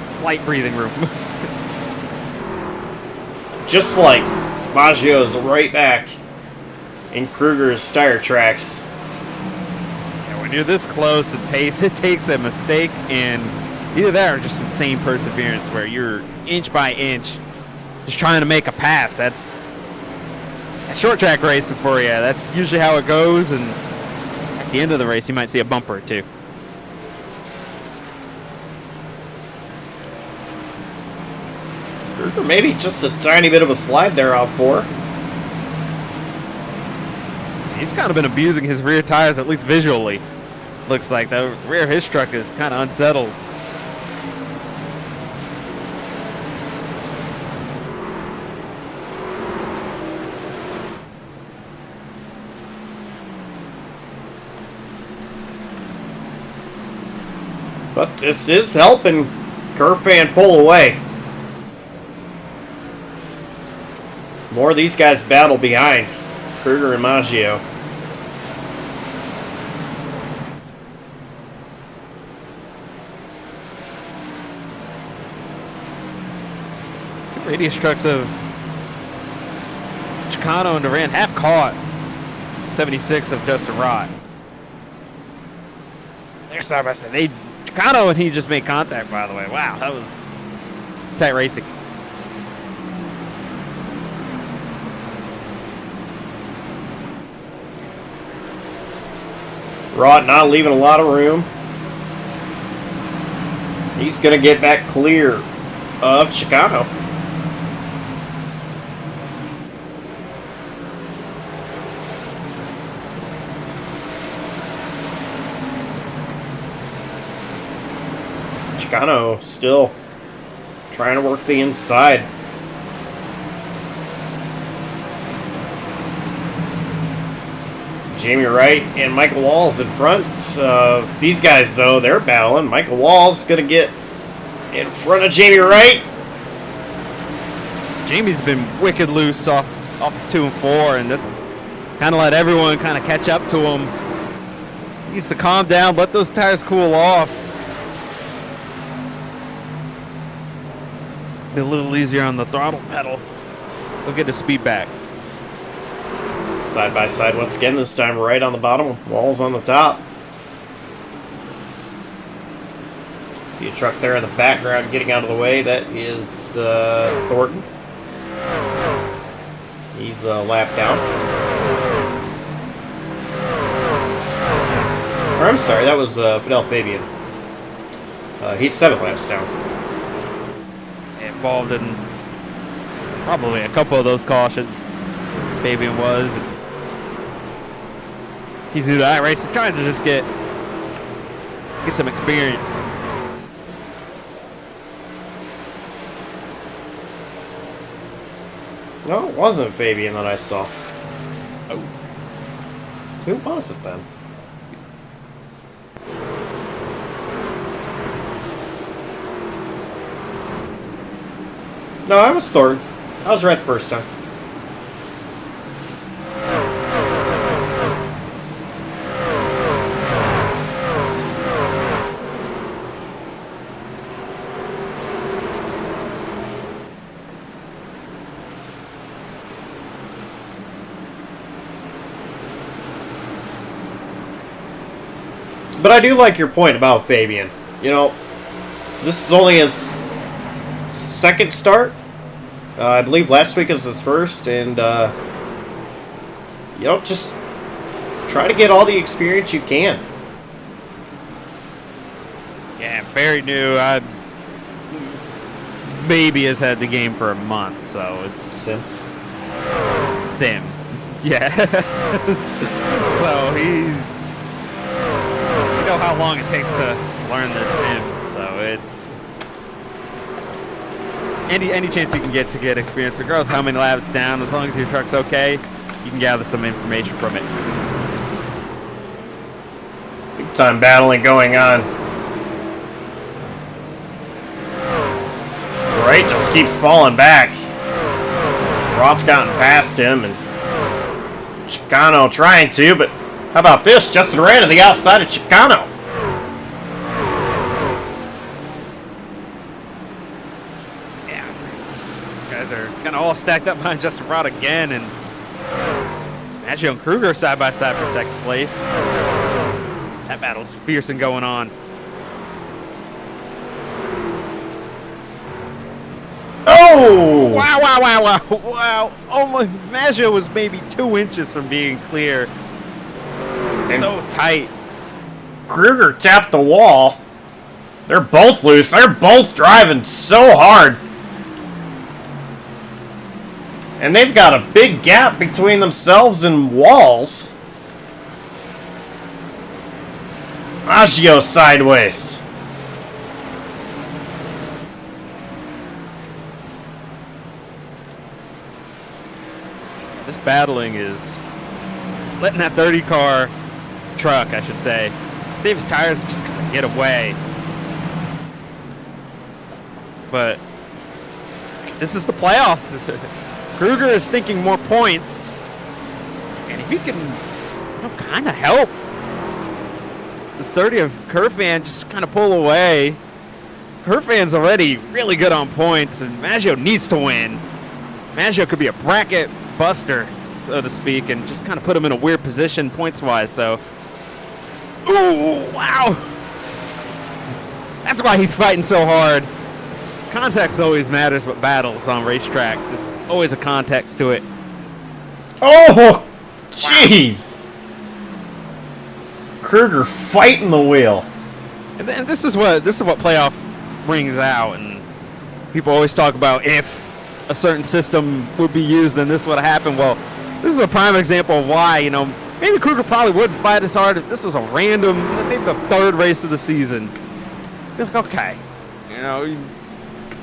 Slight breathing room. Just like Maggio's right back in Kruger's tire tracks. Yeah, when you're this close in pace, it takes a mistake, and either that or just insane perseverance where you're inch by inch just trying to make a pass. That's short track racing for you. That's usually how it goes, and at the end of the race, you might see a bumper or two. Or maybe just a tiny bit of a slide there out 4. He's kind of been abusing his rear tires, at least visually. Looks like the rear of his truck is kind of unsettled. But this is helping Kerfan pull away. More of these guys battle behind Kruger and Maggio. The radius trucks of Chicano and Durant have caught 76 of Justin Rott. They're side by side. Chicano and he just made contact, by the way. Wow, that was tight racing. Rott not leaving a lot of room. He's going to get back clear of Chicano. Chicano still trying to work the inside. Jamie Wright and Michael Walls in front. These guys, though, they're battling. Michael Walls going to get in front of Jamie Wright. Jamie's been wicked loose off the 2 and 4, and kind of let everyone kind of catch up to him. He needs to calm down, let those tires cool off. Be a little easier on the throttle pedal. He'll get his speed back. Side by side once again, this time right on the bottom, Walls on the top. See a truck there in the background getting out of the way. That is Thornton. He's a lap down. Or I'm sorry, that was Fidel Fabian. He's 7 laps down. Involved in probably a couple of those cautions. Fabian was. He's new to iRacing, trying to just get some experience. No, it wasn't Fabian that I saw. Oh. Who was it then? No, I was Thornton. I was right the first time. But I do like your point about Fabian. You know, this is only his second start. I believe last week was his first, and you know, just try to get all the experience you can. Yeah, very new. Maybe has had the game for a month, so it's Sim. Yeah. So you know how long it takes to learn this sim. So it's any chance you can get experience, regardless of how many laps down. As long as your truck's okay, you can gather some information from it. Big time battling going on. Wright just keeps falling back. Roth's gotten past him, and Chicano trying to, but how about this? Justin ran to the outside of Chicano. Yeah, guys are kind of all stacked up behind Justin Rod again, and Maggio and Kruger side by side for second place. That battle's fierce and going on. Oh! Wow. Almost, Maggio was maybe 2 inches from being clear. And so tight. Kruger tapped the wall. They're both loose. They're both driving so hard. And they've got a big gap between themselves and Walls. Maggio sideways. This battling is letting that 30 car truck, I should say, save his tires and just kind of get away. But this is the playoffs. Kruger is thinking more points, and if he can, kind of help this 30 of Kerfan just kind of pull away. Kerfan's already really good on points, and Maggio needs to win. Maggio could be a bracket buster, so to speak, and just kind of put him in a weird position points-wise. So, ooh, wow! That's why he's fighting so hard. Context always matters with battles on racetracks. There's always a context to it. Oh, jeez! Kruger fighting the wheel. And this is what playoff brings out, and people always talk about if a certain system would be used, then this would have happened. Well, this is a prime example of why, maybe Kruger probably wouldn't fight as hard if this was a random, maybe the third race of the season. Be like, okay,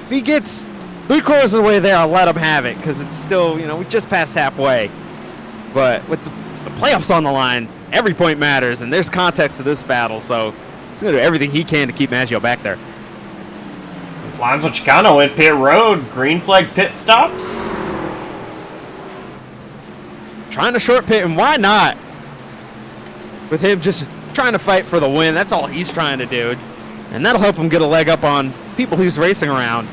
If he gets 3/4 of the way there, I'll let him have it because it's still, we just passed halfway. But with the playoffs on the line, every point matters, and there's context to this battle, so he's going to do everything he can to keep Maggio back there. Alonso Chicano in pit road. Green flag pit stops. Trying to short pit, and why not? With him just trying to fight for the win, that's all he's trying to do. And that'll help him get a leg up on people he's racing around.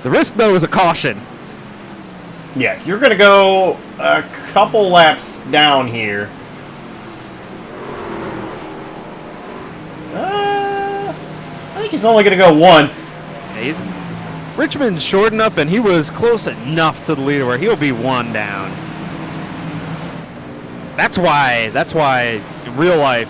The risk, though, is a caution. Yeah, you're going to go a couple laps down here. I think he's only going to go one. Richmond's short enough, and he was close enough to the leader where he'll be one down. That's why in real life,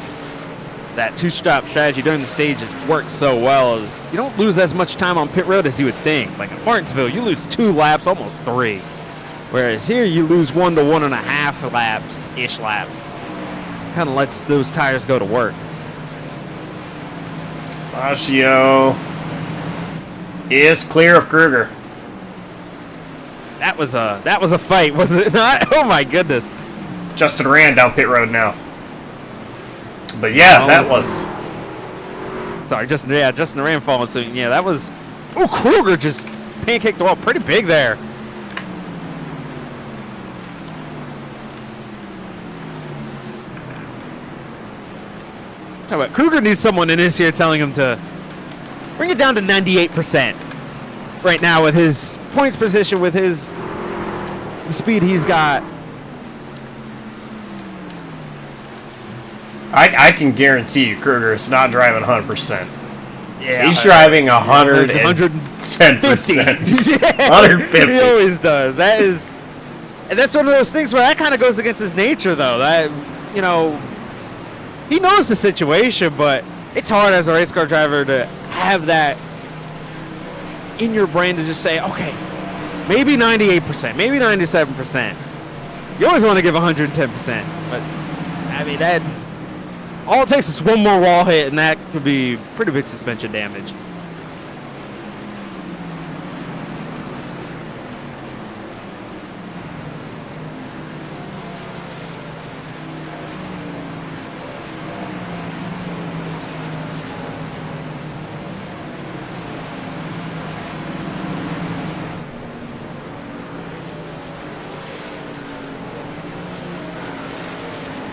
that two-stop strategy during the stages works so well, is you don't lose as much time on pit road as you would think. Like in Martinsville, you lose 2 laps, almost 3. Whereas here, you lose 1 to 1.5 laps. Kind of lets those tires go to work. Maggio is clear of Kruger. That was a fight, was it not? Oh my goodness. Justin Rand down pit road now. But yeah, that was... Sorry, Justin Rand falling. So yeah, that was... Oh, Kruger just pancaked the wall pretty big there. Tell you what, Kruger needs someone in his here telling him to bring it down to 98% right now with his points position, with the speed he's got. I can guarantee you Kruger is not driving 100%. Yeah, he's driving 150. 110%. Yeah, 150. He always does. And that's one of those things where that kind of goes against his nature, though. That, he knows the situation, but it's hard as a race car driver to have that in your brain to just say, okay, maybe 98%, maybe 97%. You always want to give 110%, but I mean, that all it takes is one more wall hit, and that could be pretty big suspension damage.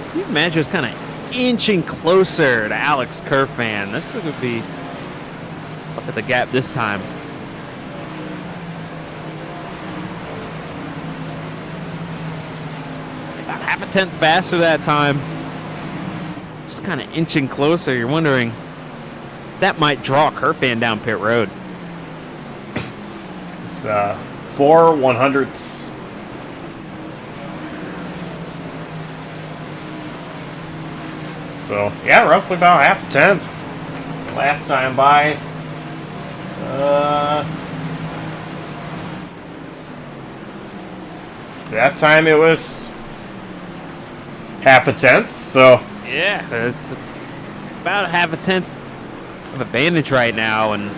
Steve Maggio's kind of inching closer to Alex Kerfan. This would be up at the gap this time. About half a tenth faster that time. Just kind of inching closer. You're wondering, that might draw Kerfan down pit road. It's 4 100ths. So, yeah, roughly about half a tenth. Last time by. That time it was half a tenth, so. Yeah, it's about a half a tenth of advantage right now, and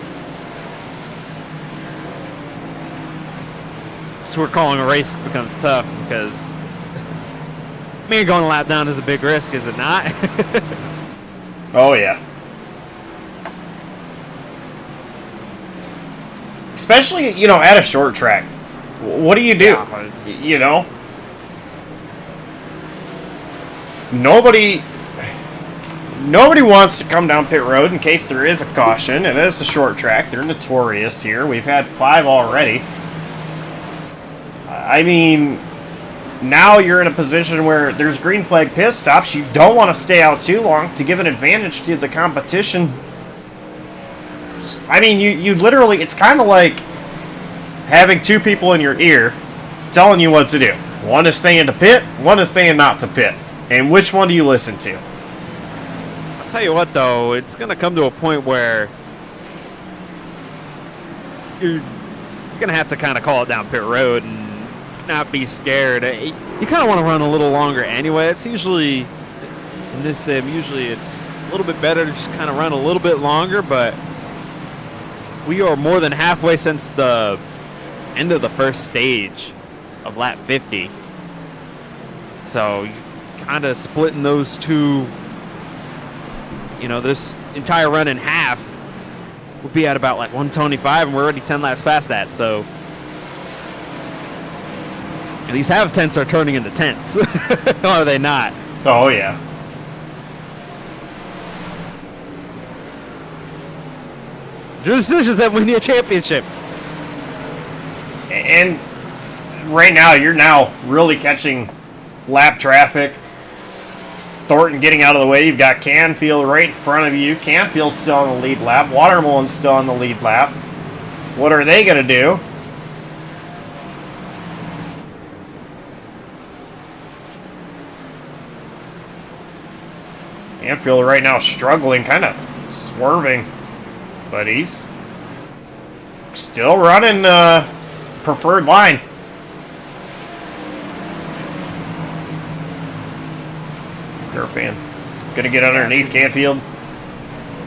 so we're calling a race becomes tough because man, going a lap down is a big risk, is it not? Oh, yeah. Especially, at a short track. What do? Yeah. Nobody wants to come down pit road in case there is a caution, and it's a short track. They're notorious here. We've had 5 already. I mean, now you're in a position where there's green flag pit stops. You don't want to stay out too long to give an advantage to the competition. I mean, you literally, it's kind of like having 2 people in your ear telling you what to do. One is saying to pit, one is saying not to pit. And which one do you listen to? I'll tell you what, though, it's going to come to a point where you're going to have to kind of call it down pit road and not be scared. You kind of want to run a little longer anyway. It's usually, in this sim, usually it's a little bit better to just kind of run a little bit longer, but we are more than halfway since the end of the first stage of lap 50. So kind of splitting those two, you know, this entire run in half would be at about like 125, and we're already 10 laps past that. So these half tents are turning into tents. Are they not? Oh, yeah. Decisions that win you a championship. And right now, you're now really catching lap traffic. Thornton getting out of the way. You've got Canfield right in front of you. Canfield's still on the lead lap. Watermelon's still on the lead lap. What are they going to do? Canfield right now struggling, kind of swerving. But he's still running preferred line. Fan gonna get underneath Canfield.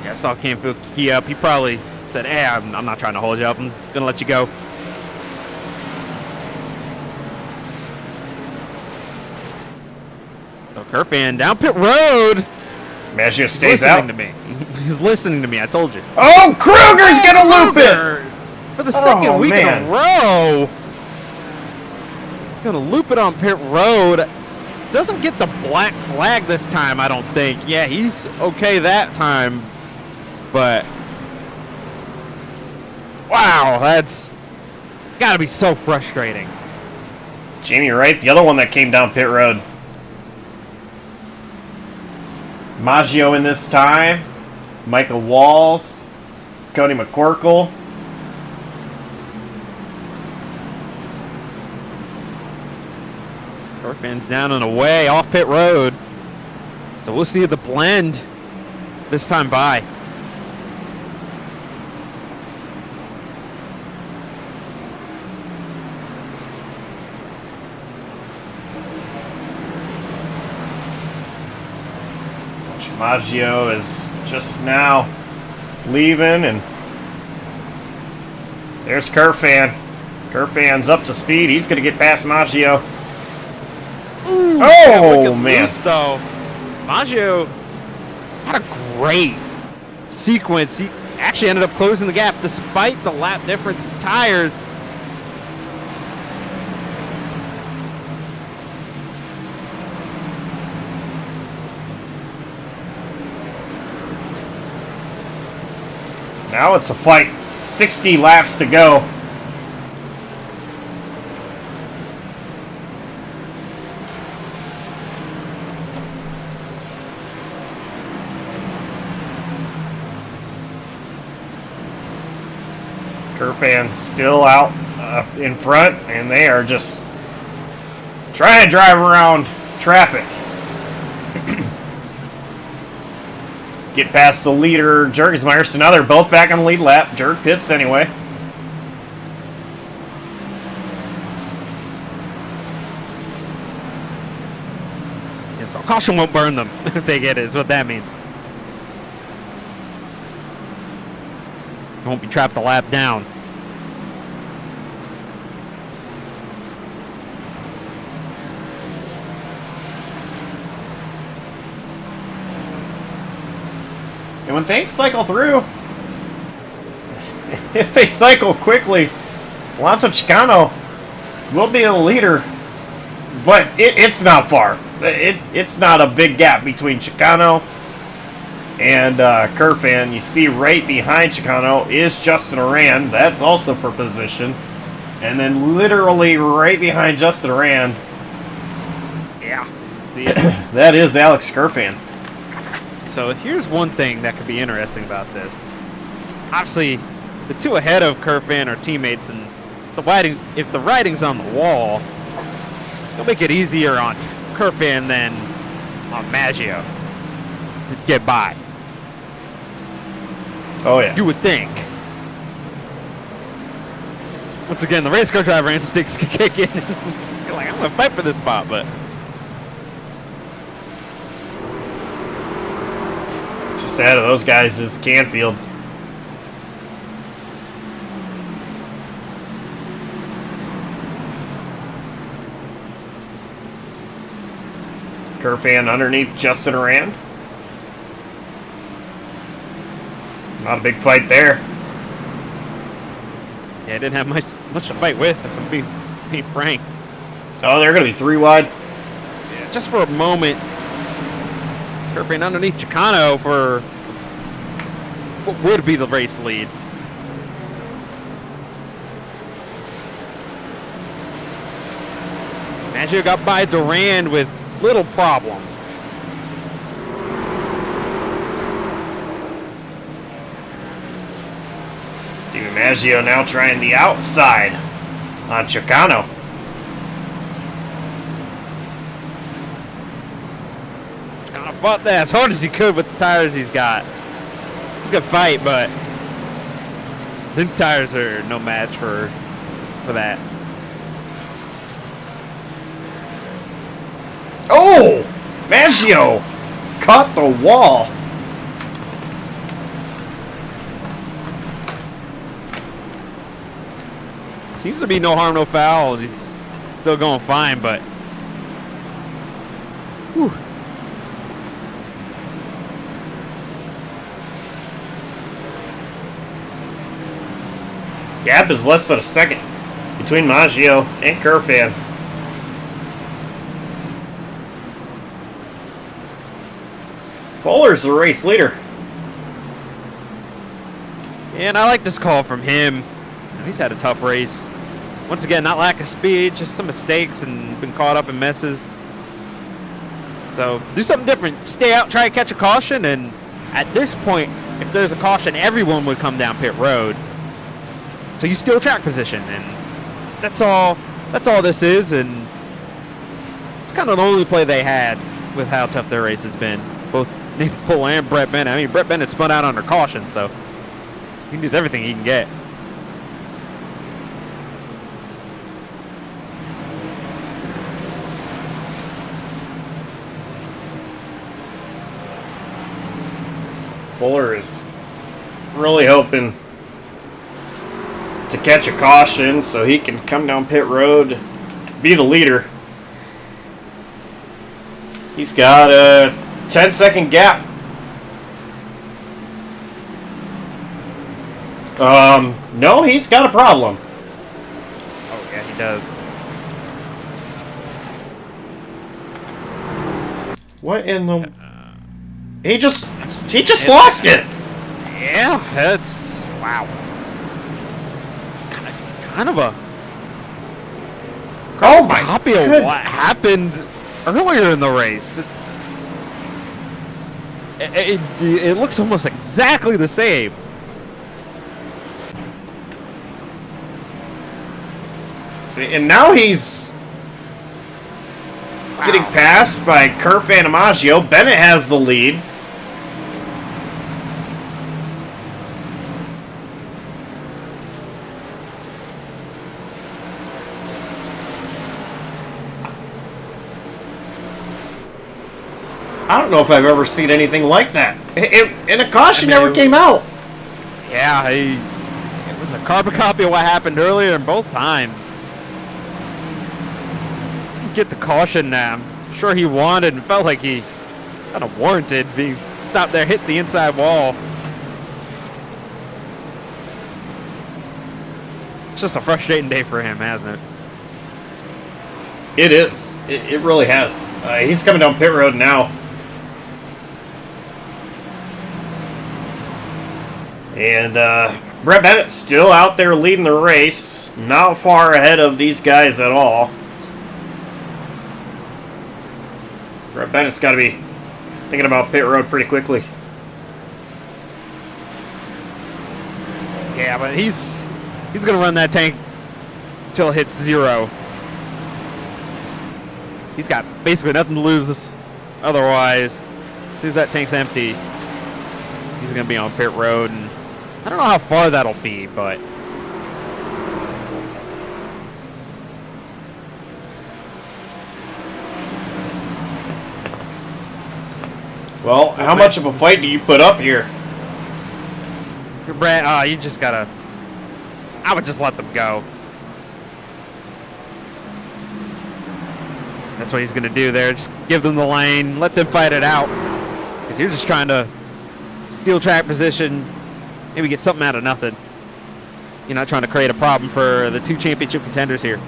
Yeah, I saw Canfield key up. He probably said, "Hey, I'm not trying to hold you up. I'm gonna let you go." So Kerfan down pit road. Maggio stays out. To me. He's listening to me. I told you. Oh, Kruger's gonna loop it for the second week in a row. He's gonna loop it on pit road. Doesn't get the black flag this time, I don't think. Yeah, he's okay that time. But wow, that's gotta be so frustrating. Jamie Wright, the other one that came down pit road. Maggio in this time. Michael Walls. Cody McCorkle. Kerfan's down and away off pit road. So we'll see the blend this time by. Maggio is just now leaving, and there's Kerfan. Kerfan's up to speed. He's going to get past Maggio. Ooh, oh, man. Loose, though. Maggio had a great sequence. He actually ended up closing the gap despite the lap difference in tires. Now it's a fight. 60 laps to go. Kerfan still out in front, and they are just trying to drive around traffic. Get past the leader, Jurgensmeyer, so now they're both back on the lead lap. Jerk pits anyway. Yeah, so caution won't burn them if they get it, is what that means. Won't be trapped a lap down. And when things cycle through, if they cycle quickly, Alonso Chicano will be the leader, but it's not far. It's not a big gap between Chicano and Kerfan. You see right behind Chicano is Justin Oran. That's also for position. And then literally right behind Justin Oran, Yeah. See it. that is Alex Kerfan. So here's one thing that could be interesting about this. Obviously, the two ahead of Kerfan are teammates, and if the writing's on the wall, it'll make it easier on Kerfan than on Maggio to get by. Oh, yeah. You would think. Once again, the race car driver instincts can kick in. You're like, I'm going to fight for this spot, but... Just ahead of those guys is Canfield. Curfan underneath Justin Rand. Not a big fight there. Yeah, didn't have much to fight with, if I'm being frank. Oh, they're going to be 3 wide. Yeah, just for a moment, Curfan underneath Chicano for what would be the race lead. Maggio got by Durand with little problem. Steve Maggio now trying the outside on Chicano. Chicano fought that as hard as he could with the tires he's got. It's a good fight, but the tires are no match for that. Oh! Maggio caught the wall. Seems to be no harm, no foul. He's still going fine, but whew. Gap is less than a second between Maggio and Curfan. Fuller's the race leader. And I like this call from him. He's had a tough race. Once again, not lack of speed, just some mistakes and been caught up in messes. So do something different. Stay out, try to catch a caution, and at this point, if there's a caution, everyone would come down pit road. So you steal track position, and that's all this is, and it's kind of the only play they had with how tough their race has been. Both Nathan Fuller and Brett Bennett. I mean, Brett Bennett spun out under caution, so he needs everything he can get. Fuller is really hoping to catch a caution so he can come down pit road, be the leader. He's got a 10-second gap. No, he's got a problem. Oh, yeah, he does. What in the... He just lost it. Yeah, that's wow. It's kind of a Oh my copy of goodness. what happened earlier in the race. It looks almost exactly the same. And now he's getting passed by Curfan and Maggio. Bennett has the lead. I don't know if I've ever seen anything like that. And a caution never came out. Yeah, it was a carbon copy of what happened earlier in both times. Didn't get the caution now. I'm sure he wanted and felt like he kind of warranted being stopped there, hit the inside wall. It's just a frustrating day for him, hasn't it? It is. It really has. He's coming down pit road now. And Brett Bennett's still out there leading the race. Not far ahead of these guys at all. Brett Bennett's got to be thinking about pit road pretty quickly. Yeah, but he's going to run that tank until it hits zero. He's got basically nothing to lose otherwise. As soon as that tank's empty, he's going to be on pit road. And I don't know how far that'll be, but Well, how much of a fight do you put up here? for Brad, you just gotta. I would just let them go. That's what he's gonna do there. Just give them the lane, let them fight it out. Because you're just trying to steal track position, maybe get something out of nothing. You're not trying to create a problem for the 2 championship contenders here.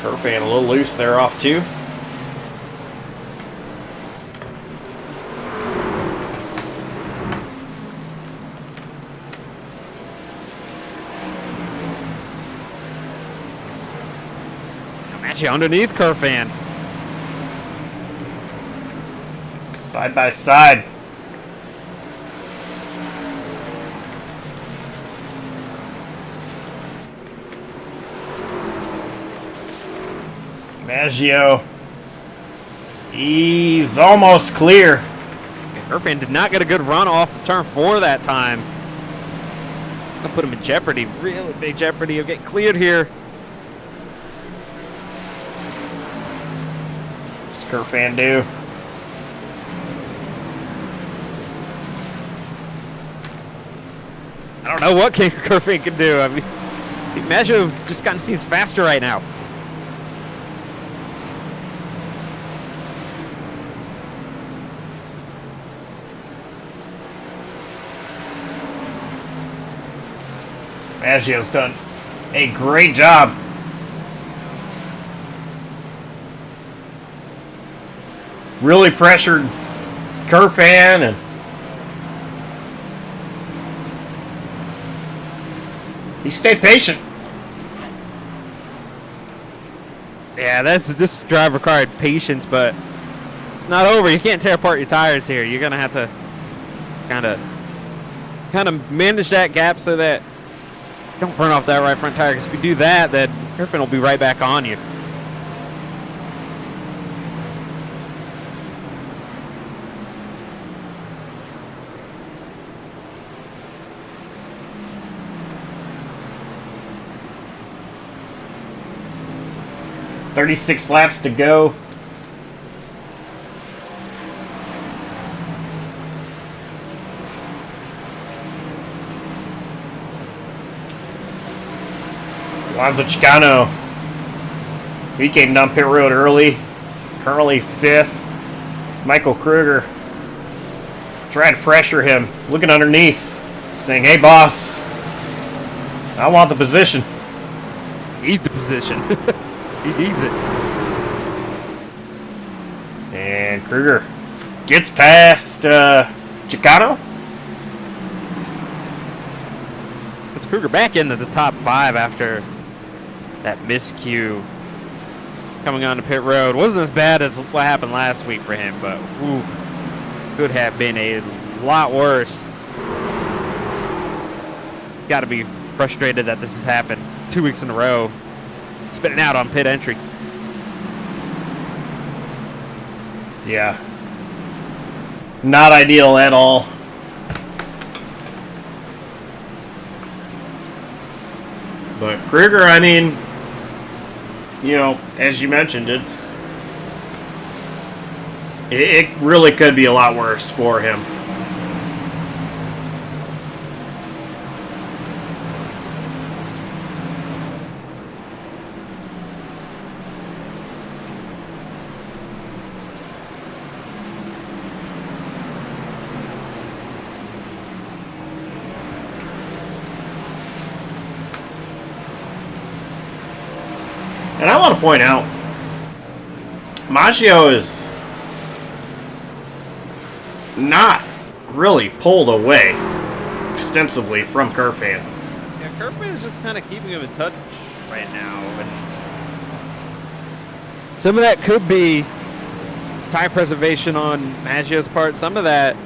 Curfan a little loose there off 2. Actually, underneath Curfan. Side by side. Maggio. He's almost clear. Curfan did not get a good run off of turn 4 that time. Gonna put him in jeopardy, really big jeopardy of getting cleared here. What's Curfan do? I don't know what Curfan can do. I mean, Maggio just kind of seems faster right now. Maggio's done a great job. Really pressured Curfan and he stayed patient. Yeah, this drive required patience, but it's not over. You can't tear apart your tires here. You're gonna have to kind of manage that gap so that you don't burn off that right front tire. Because if you do that, then Curfan will be right back on you. "36 laps to go. Alonso Chicano. He came down pit road early. Currently 5th. Michael Kruger tried to pressure him. Looking underneath. Saying, "Hey boss, I want the position." Need the position. He needs it. And Kruger gets past Chicano. Puts Kruger back into the top 5 after that miscue coming onto pit road. Wasn't as bad as what happened last week for him, but ooh, could have been a lot worse. Got to be frustrated that this has happened 2 weeks in a row. Spitting out on pit entry. Yeah. Not ideal at all. But Kruger, I mean, you know, as you mentioned, it really could be a lot worse for him. And I want to point out, Maggio is not really pulled away extensively from Curfan. Yeah, Curfan is just kind of keeping him in touch right now. And some of that could be tire preservation on Maggio's part. Some of that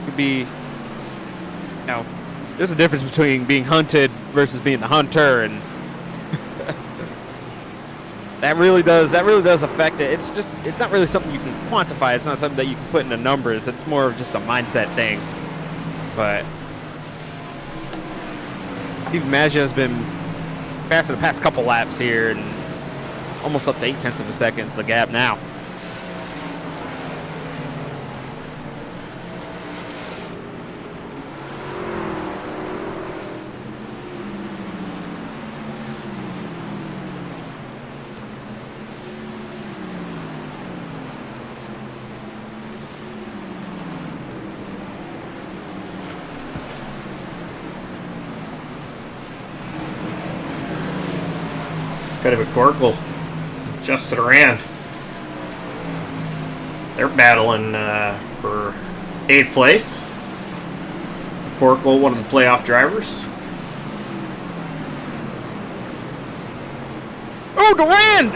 could be, you know, there's a difference between being hunted versus being the hunter, and that really does affect it. It's not really something you can quantify. It's not something that you can put into numbers. It's more of just a mindset thing. But Steve Maggio has been faster the past couple laps here, and almost up to 0.8 of a second. It's the gap now. Could have been Corkle. Justin Rand. They're battling for 8th place. Corkle, one of the playoff drivers. Oh, Durand!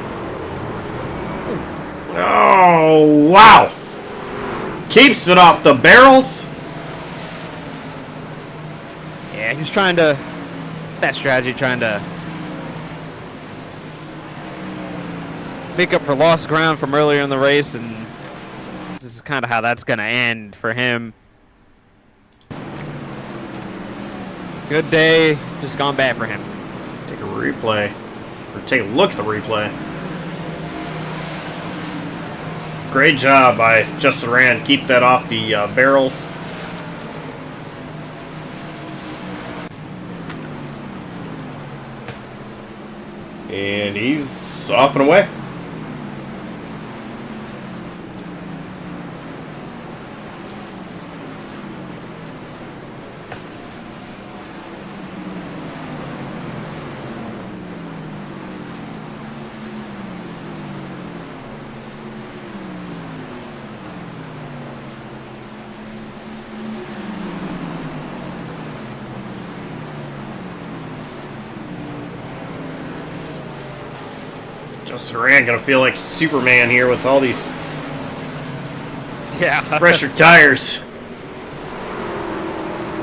Oh, wow! Keeps it off the barrels. Yeah, he's trying to... That strategy, trying to make up for lost ground from earlier in the race, and this is kind of how that's going to end for him. Good day, just gone bad for him. Take a replay. Or take a look at the replay. Great job by Justin Rand. Keep that off the barrels. And he's off and away. Justin Rand gonna feel like Superman here with all these fresher tires. He's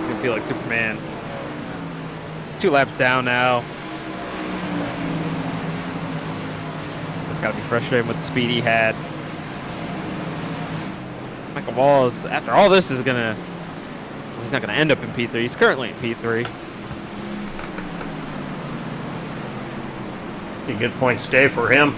gonna feel like Superman. He's 2 laps down now. It's gotta be frustrating with the speed he had. Michael Walls, after all this, is gonna... He's not gonna end up in P3. He's currently in P3. A good point stay for him.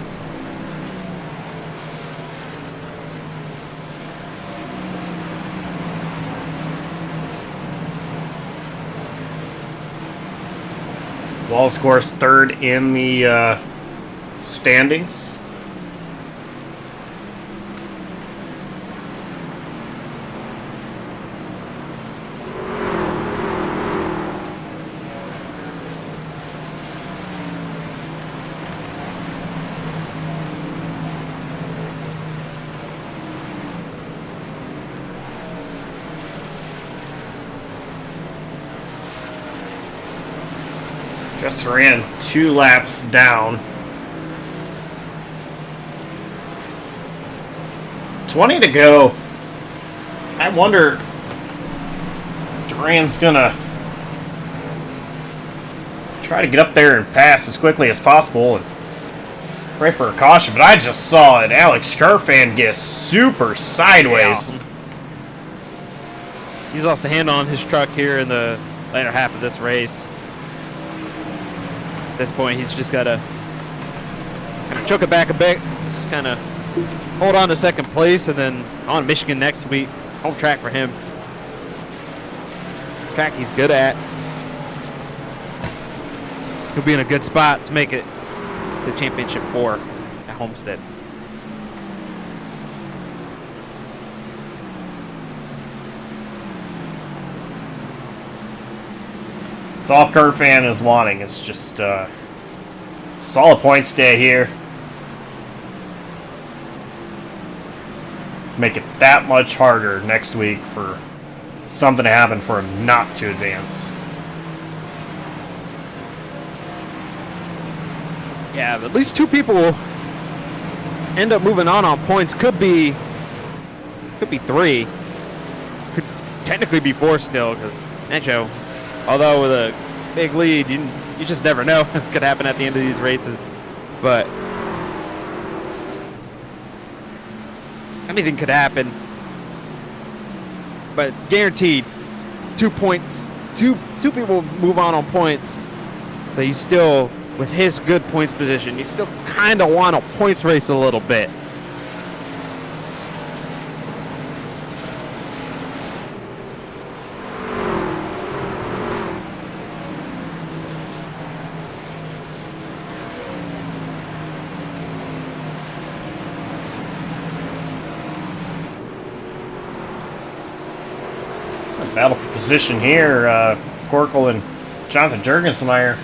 Wall scores 3rd in the standings. Just ran 2 laps down. 20 to go. I wonder Duran's gonna try to get up there and pass as quickly as possible and pray for a caution, but I just saw an Alex Scarfan get super sideways. Yeah. He's lost the handle on his truck here in the later half of this race. At this point, he's just got to kind of choke it back a bit, just kind of hold on to 2nd place, and then on Michigan next week. Home track for him. Track he's good at. He'll be in a good spot to make it to the championship 4 at Homestead. It's all Kurt Fan is wanting. It's just solid points day here. Make it that much harder next week for something to happen for him not to advance. Yeah, at least 2 people will end up moving on points. Could be 3. Could technically be 4 still, because Necho, although with a big lead, you just never know what could happen at the end of these races. But anything could happen. But guaranteed, 2 points. Two people move on points. So he's still, with his good points position, you still kind of want a points race a little bit. Battle for position here. Corkle and Jonathan Jurgensmeyer.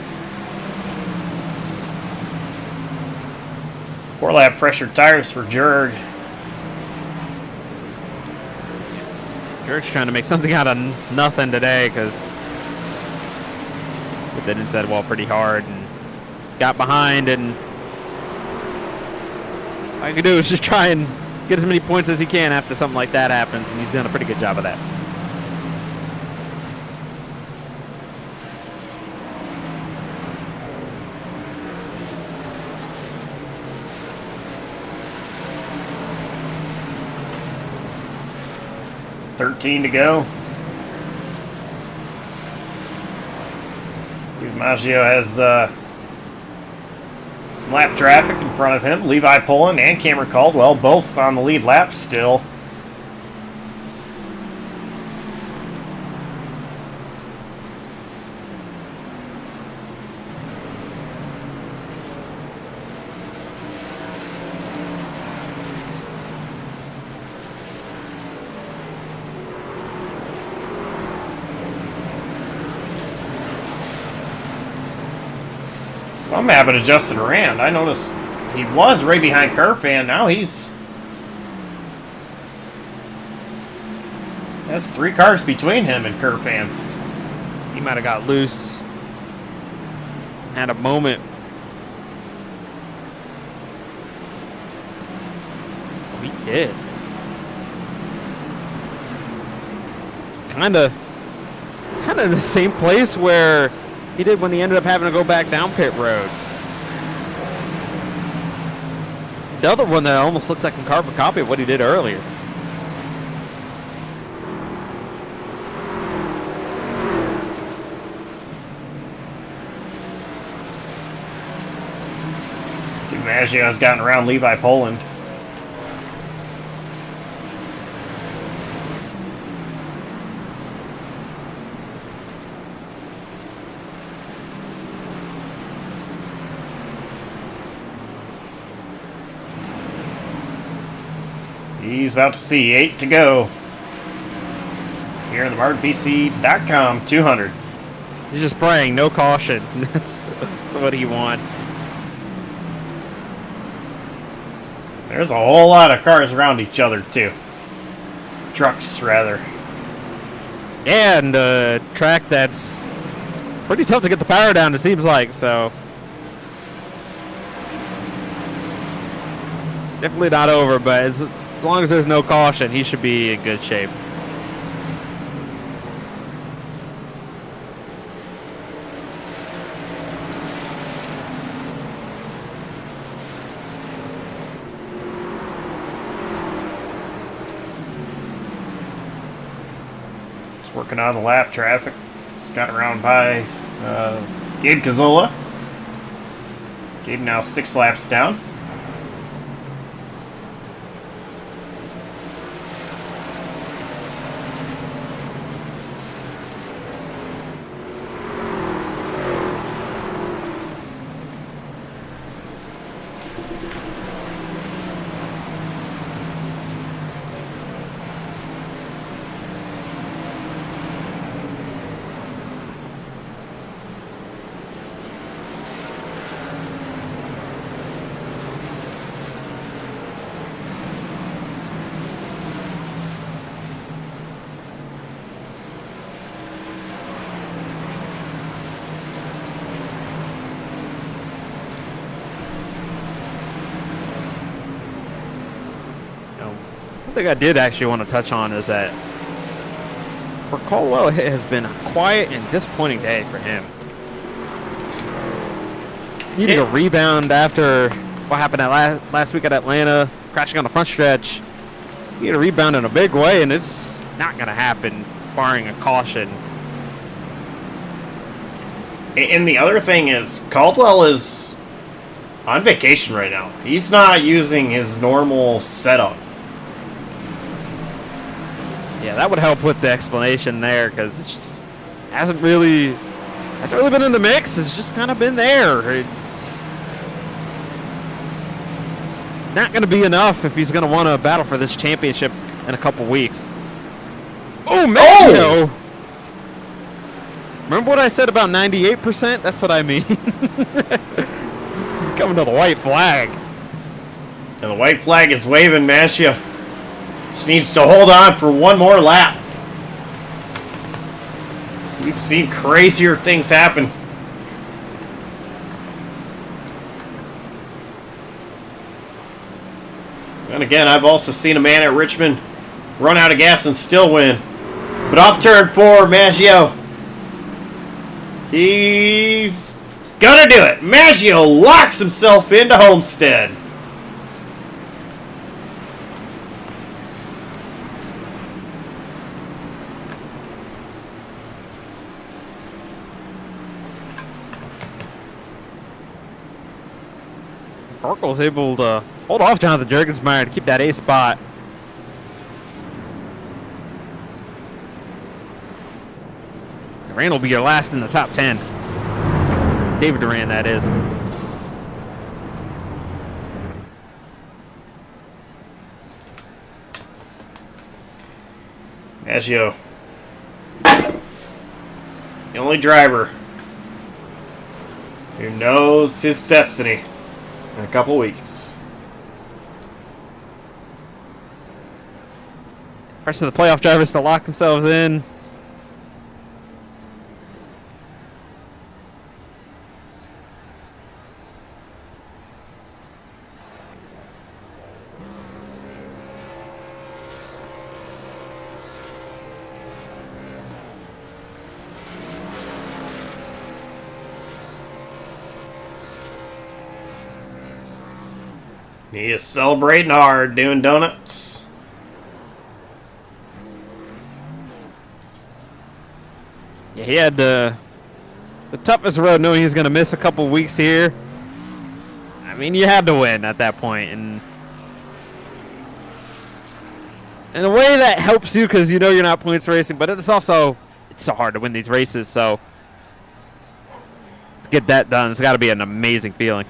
4-lap fresher tires for Jurg. Jurg's trying to make something out of nothing today because they didn't set well pretty hard and got behind, and all I can do is just try and get as many points as he can after something like that happens, and he's done a pretty good job of that. $13 to go. Steve Maggio has some lap traffic in front of him. Levi Poland and Cameron Caldwell both on the lead lap still. Some habit adjusted around. I noticed he was right behind Kerfan. Now he's has 3 cars between him and Kerfan. He might have got loose, had a moment. Oh, he did. It's kind of the same place where he did when he ended up having to go back down pit road. The other one that almost looks like a carbon copy of what he did earlier. Steve Maggio has gotten around Levi Poland. He's about to see 8 to go. Here in the MartinPC.com 200. He's just praying, no caution. That's what he wants. There's a whole lot of cars around each other, too. Trucks, rather. Yeah, and a track that's pretty tough to get the power down, it seems like, so. Definitely not over, but as long as there's no caution, he should be in good shape. He's working on the lap traffic. He's got around by Gabe Cazzola. Gabe now 6 laps down. One thing I did actually want to touch on is that for Caldwell, it has been a quiet and disappointing day for him. Needing a rebound after what happened at last week at Atlanta, crashing on the front stretch. He had a rebound in a big way, and it's not going to happen, barring a caution. And the other thing is, Caldwell is on vacation right now. He's not using his normal setup. Yeah, that would help with the explanation there, because it just hasn't really been in the mix. It's just kind of been there. It's not going to be enough if he's going to want to battle for this championship in a couple weeks. Oh, Maggio! Remember what I said about 98%? That's what I mean. He's coming to the white flag. And the white flag is waving. Maggio just needs to hold on for one more lap. We've seen crazier things happen. And again, I've also seen a man at Richmond run out of gas and still win. But off turn 4, Maggio. He's gonna do it. Maggio locks himself into Homestead. Oracle was able to hold off Jonathan Jurgensmeyer to keep that A spot. Duran will be your last in the top 10. David Duran, that is. Maggio, the only driver who knows his destiny in a couple weeks. First of the playoff drivers to lock themselves in. He is celebrating hard, doing donuts. Yeah, he had the toughest road, knowing he was going to miss a couple weeks here. I mean, you had to win at that point, and in a way that helps you because you know you're not points racing, but it's so hard to win these races, so to get that done, it's got to be an amazing feeling.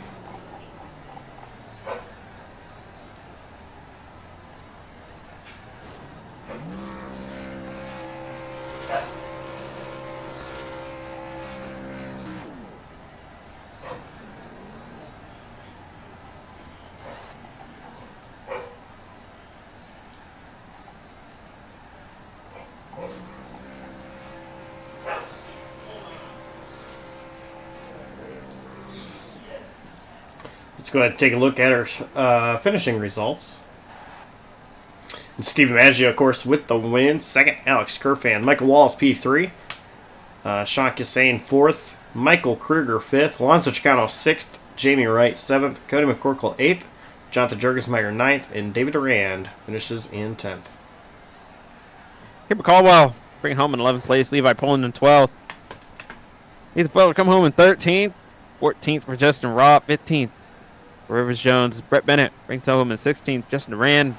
Let's go ahead and take a look at our finishing results. And Stephen Maggio, of course, with the win. Second, Alex Kerfan. Michael Wallace, P3. Sean Kissane, 4th. Michael Kruger, 5th. Alonso Chicano, 6th. Jamie Wright, 7th. Cody McCorkle, 8th. Jonathan Jurgensmeyer, 9th. And David Durand finishes in 10th. Kipper Caldwell bringing home in 11th place. Levi Poland in 12th. Ethan Fuller come home in 13th. 14th for Justin Raw. 15th for Rivers Jones. Brett Bennett brings home in 16th. Justin Duran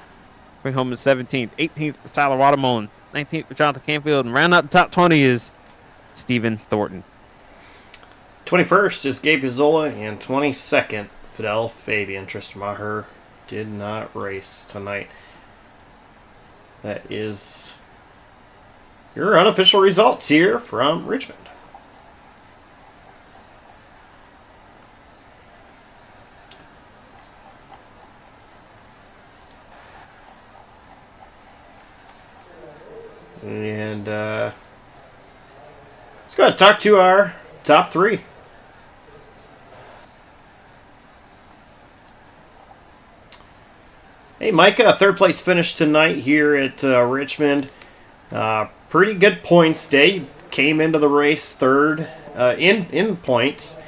bring home in 17th. 18th for Tyler Watermolen. 19th for Jonathan Canfield. And round out the top 20 is Stephen Thornton. 21st is Gabe Gazzola. And 22nd, Fidel Fabian. Tristan Maher did not race tonight. That is your unofficial results here from Richmond. And let's go ahead and talk to our top 3. Hey, Micah, 3rd place finish tonight here at Richmond. Pretty good points day. Came into the race 3rd in points.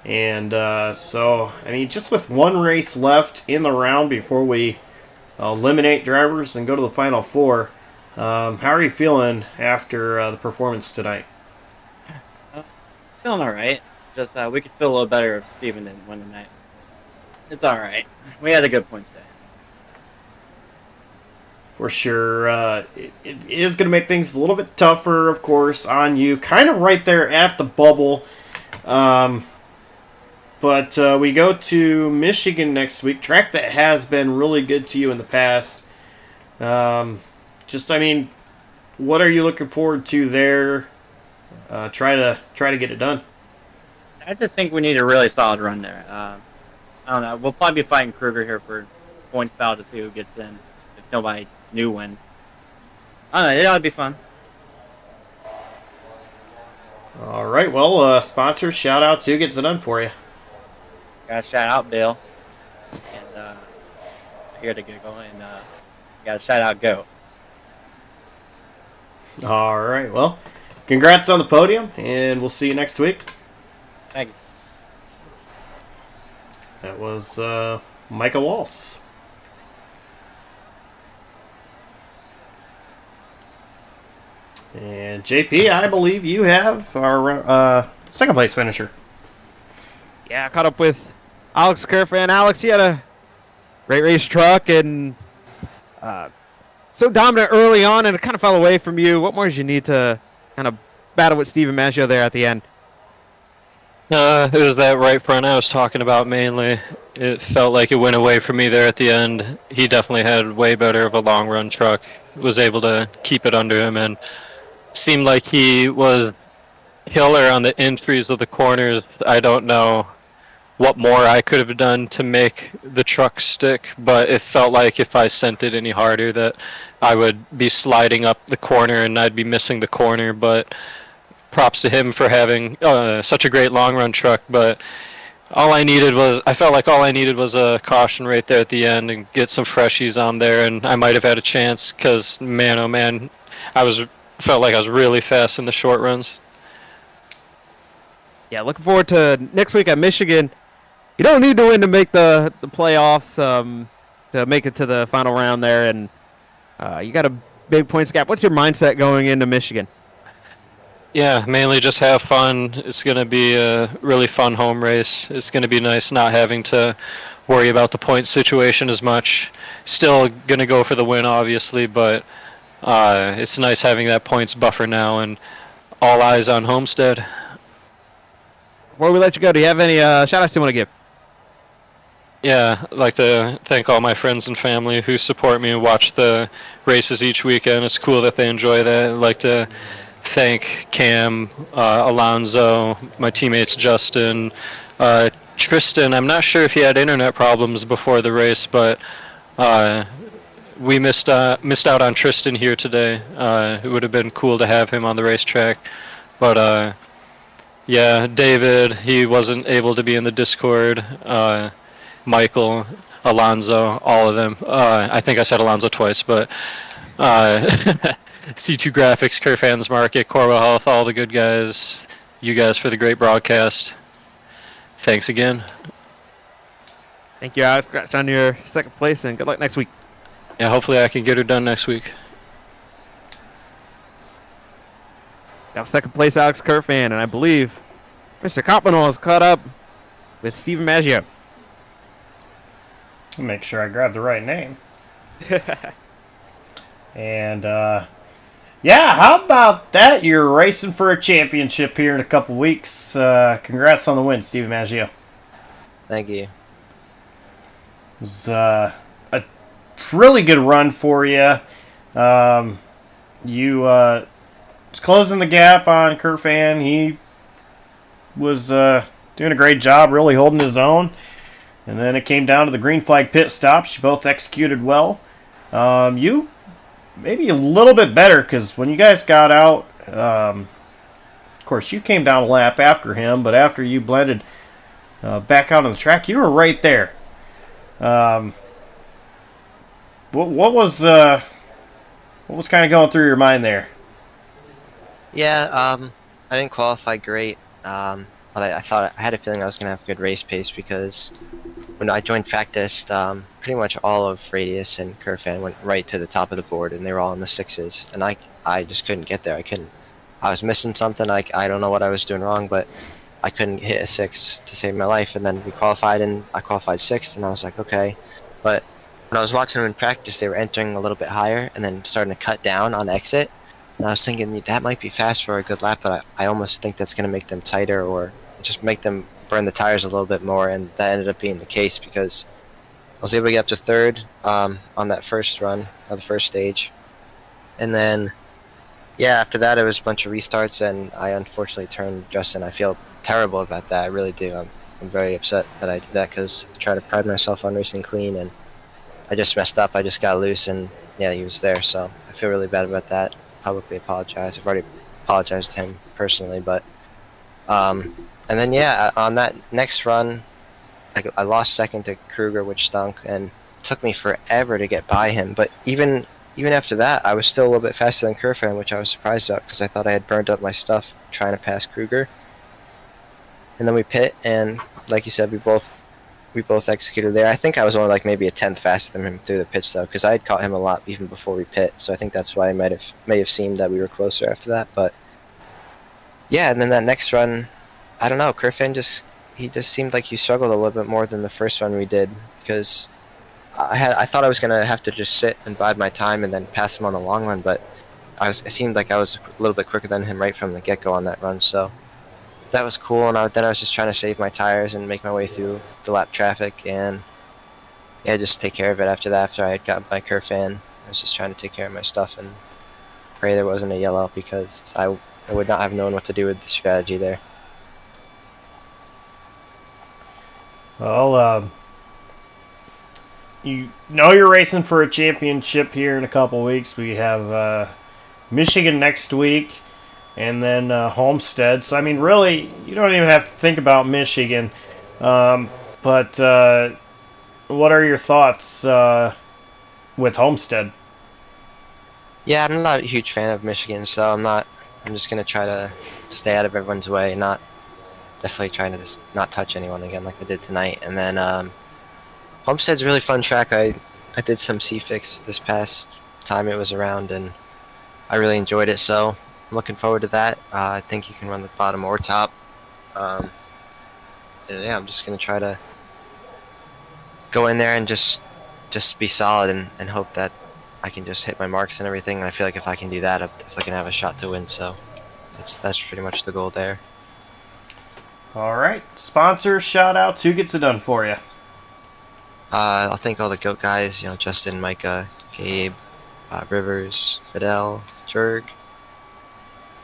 And so, I mean, just with one race left in the round before we eliminate drivers and go to the final 4, how are you feeling after the performance tonight? Feeling all right. Just we could feel a little better if Steven didn't win tonight. It's all right. We had a good points day. For sure. It is going to make things a little bit tougher, of course, on you. Kind of right there at the bubble. But we go to Michigan next week. Track that has been really good to you in the past. I mean, what are you looking forward to there? Try to get it done. I just think we need a really solid run there. I don't know. We'll probably be fighting Kruger here for points battle to see who gets in if nobody new wins. I don't know. It ought to be fun. All right, well, sponsors, shout out to gets it done for you. Got to shout out Bill. And here to giggle. And got to shout out Goat. All right, well, congrats on the podium, and we'll see you next week. Thank you. That was Micah Walsh. And JP, I believe you have our second place finisher. Yeah, I caught up with Alex Kerfan. Alex, he had a great race truck and so dominant early on, and it kind of fell away from you. What more did you need to kind of battle with Steven Maggio there at the end? It was that right front I was talking about mainly. It felt like it went away from me there at the end. He definitely had way better of a long run truck. Was able to keep it under him and seemed like he was killer on the entries of the corners. I don't know what more I could have done to make the truck stick, but it felt like if I sent it any harder that I would be sliding up the corner and I'd be missing the corner. But props to him for having such a great long run truck. But I felt like all I needed was a caution right there at the end and get some freshies on there, and I might have had a chance because, man, oh man, felt like I was really fast in the short runs. Yeah, looking forward to next week at Michigan. You don't need to win to make the playoffs, to make it to the final round there, and you got a big points gap. What's your mindset going into Michigan? Yeah, mainly just have fun. It's going to be a really fun home race. It's going to be nice not having to worry about the point situation as much. Still going to go for the win, obviously, but it's nice having that points buffer now and all eyes on Homestead. Before we let you go, do you have any shout-outs you want to give? Yeah, I'd like to thank all my friends and family who support me and watch the races each weekend. It's cool that they enjoy that. I'd like to thank Cam, Alonzo, my teammates Justin, Tristan. I'm not sure if he had internet problems before the race, but we missed out on Tristan here today. It would have been cool to have him on the racetrack, but yeah, David, he wasn't able to be in the Discord. Michael, Alonzo, all of them. I think I said Alonzo twice, but C2 Graphics, Kerfans Market, Corwell Health, all the good guys. You guys for the great broadcast. Thanks again. Thank you, Alex. Congrats on your second place, and good luck next week. Yeah, hopefully I can get her done next week. Now, second place, Alex Kerfan, and I believe Mr. Coppenall is caught up with Steven Maggio. Make sure I grab the right name. And, yeah, how about that? You're racing for a championship here in a couple weeks. Congrats on the win, Steven Maggio. Thank you. It was a really good run for you. You was closing the gap on Kerfan. He was doing a great job, really holding his own. And then it came down to the green flag pit stops. You both executed well. You maybe a little bit better because when you guys got out, of course, you came down a lap after him, but after you blended back out on the track, you were right there. What was kind of going through your mind there? Yeah, I didn't qualify great, but I thought I had a feeling I was gonna have a good race pace because when I joined practice, pretty much all of Radius and Kerfan went right to the top of the board, and they were all in the sixes, and I just couldn't get there. I was missing something. I don't know what I was doing wrong, but I couldn't hit a six to save my life. And then we qualified, and I qualified sixth, and I was like, okay. But when I was watching them in practice, they were entering a little bit higher and then starting to cut down on exit. And I was thinking that might be fast for a good lap, but I almost think that's going to make them tighter or just make them burn the tires a little bit more, and that ended up being the case because I was able to get up to third on that first run of the first stage. And then, yeah, after that it was a bunch of restarts, and I unfortunately turned Justin. I feel terrible about that. I really do. I'm very upset that I did that because I try to pride myself on racing clean, and I just messed up. I just got loose, and yeah, he was there. So I feel really bad about that. Publicly apologize. I've already apologized to him personally, but and then yeah, on that next run, I lost second to Kruger, which stunk, and it took me forever to get by him. But even after that, I was still a little bit faster than Kerfan, which I was surprised about because I thought I had burned up my stuff trying to pass Kruger. And then we pit, and like you said, we both executed there. I think I was only like maybe a tenth faster than him through the pits though, because I had caught him a lot even before we pit. So I think that's why it may have seemed that we were closer after that. But yeah, and then that next run, I don't know. Kerfan just seemed like he struggled a little bit more than the first run we did because I thought I was gonna have to just sit and bide my time and then pass him on the long run, but it seemed like I was a little bit quicker than him right from the get-go on that run. So that was cool, and then I was just trying to save my tires and make my way through the lap traffic, and yeah, just take care of it after that. After I had gotten my Kerfan, I was just trying to take care of my stuff and pray there wasn't a yellow because I would not have known what to do with the strategy there. Well, you know you're racing for a championship here in a couple weeks. We have Michigan next week, and then Homestead. So, I mean, really, you don't even have to think about Michigan. But what are your thoughts with Homestead? Yeah, I'm not a huge fan of Michigan, so I'm just gonna try to stay out of everyone's way, and definitely trying to just not touch anyone again like I did tonight. And then Homestead's a really fun track. I did some C-Fix this past time it was around, and I really enjoyed it, so I'm looking forward to that. I think you can run the bottom or top. And yeah, I'm just going to try to go in there and just be solid and hope that I can just hit my marks and everything. And I feel like if I can do that, I definitely can have a shot to win, so that's pretty much the goal there. All right. Sponsors, shout-outs. Who gets it done for you? I'll thank all the GOAT guys, Justin, Micah, Gabe, Rivers, Fidel, Jurg.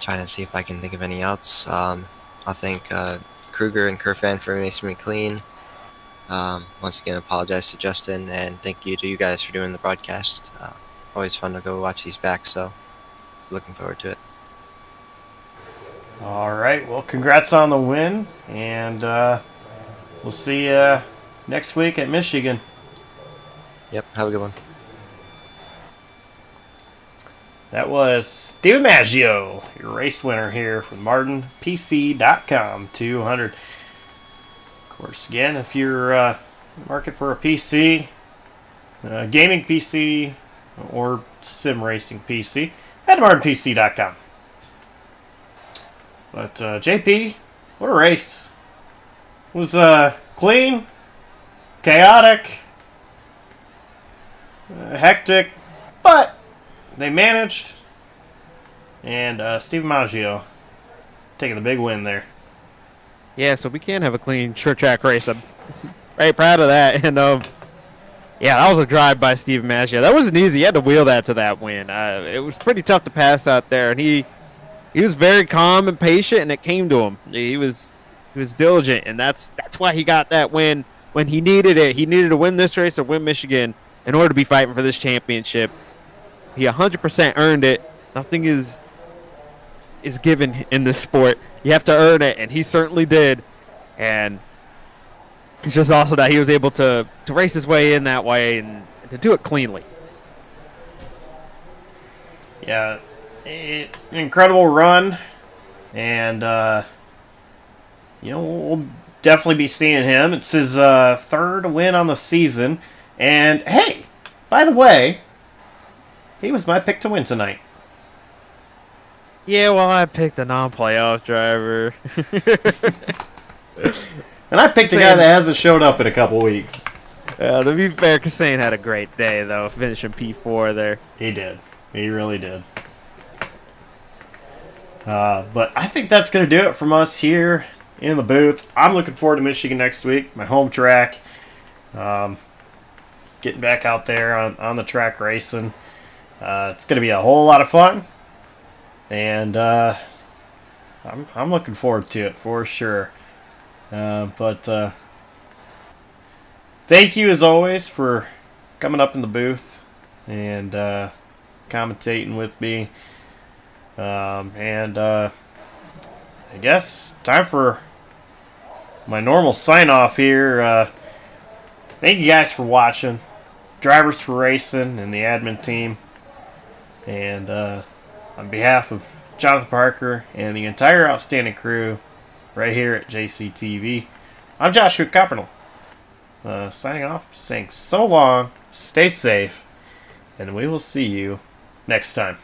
Trying to see if I can think of any else. I'll thank Kruger and Kerfan for making me clean. Once again, apologize to Justin, and thank you to you guys for doing the broadcast. Always fun to go watch these back, so looking forward to it. All right. Well, congrats on the win, and we'll see you next week at Michigan. Yep, have a good one. That was Steve Maggio, your race winner here from MartinPC.com 200. Of course, again, if you're market for a PC, gaming PC, or sim racing PC, head to MartinPC.com. But JP, what a race! It was clean, chaotic, hectic, but they managed, and Steve Maggio taking the big win there. Yeah, so we can have a clean short track race. I'm very proud of that. And yeah, that was a drive by Steve Maggio. That wasn't easy. He had to wheel that to that win. It was pretty tough to pass out there, and he was very calm and patient, and it came to him. He was diligent, and that's why he got that win when he needed it. He needed to win this race or win Michigan in order to be fighting for this championship. He 100% earned it. Nothing is given in this sport. You have to earn it, and he certainly did. And it's just awesome that he was able to race his way in that way and to do it cleanly. Yeah, incredible run, and we'll definitely be seeing him. It's his third win on the season, and hey, by the way, he was my pick to win tonight. Yeah, well, I picked a non-playoff driver. And I picked a guy that hasn't showed up in a couple weeks. To be fair, Kassane had a great day, though, finishing P4 there. He did. He really did. But I think that's going to do it from us here in the booth. I'm looking forward to Michigan next week, my home track. Getting back out there on the track racing. It's going to be a whole lot of fun. And I'm looking forward to it for sure. But thank you as always for coming up in the booth and commentating with me. I guess time for my normal sign off here. Thank you guys for watching. Drivers for Racing and the admin team. And on behalf of Jonathan Parker and the entire outstanding crew right here at JCTV, I'm Joshua Coppernell. Signing off, saying so long, stay safe, and we will see you next time.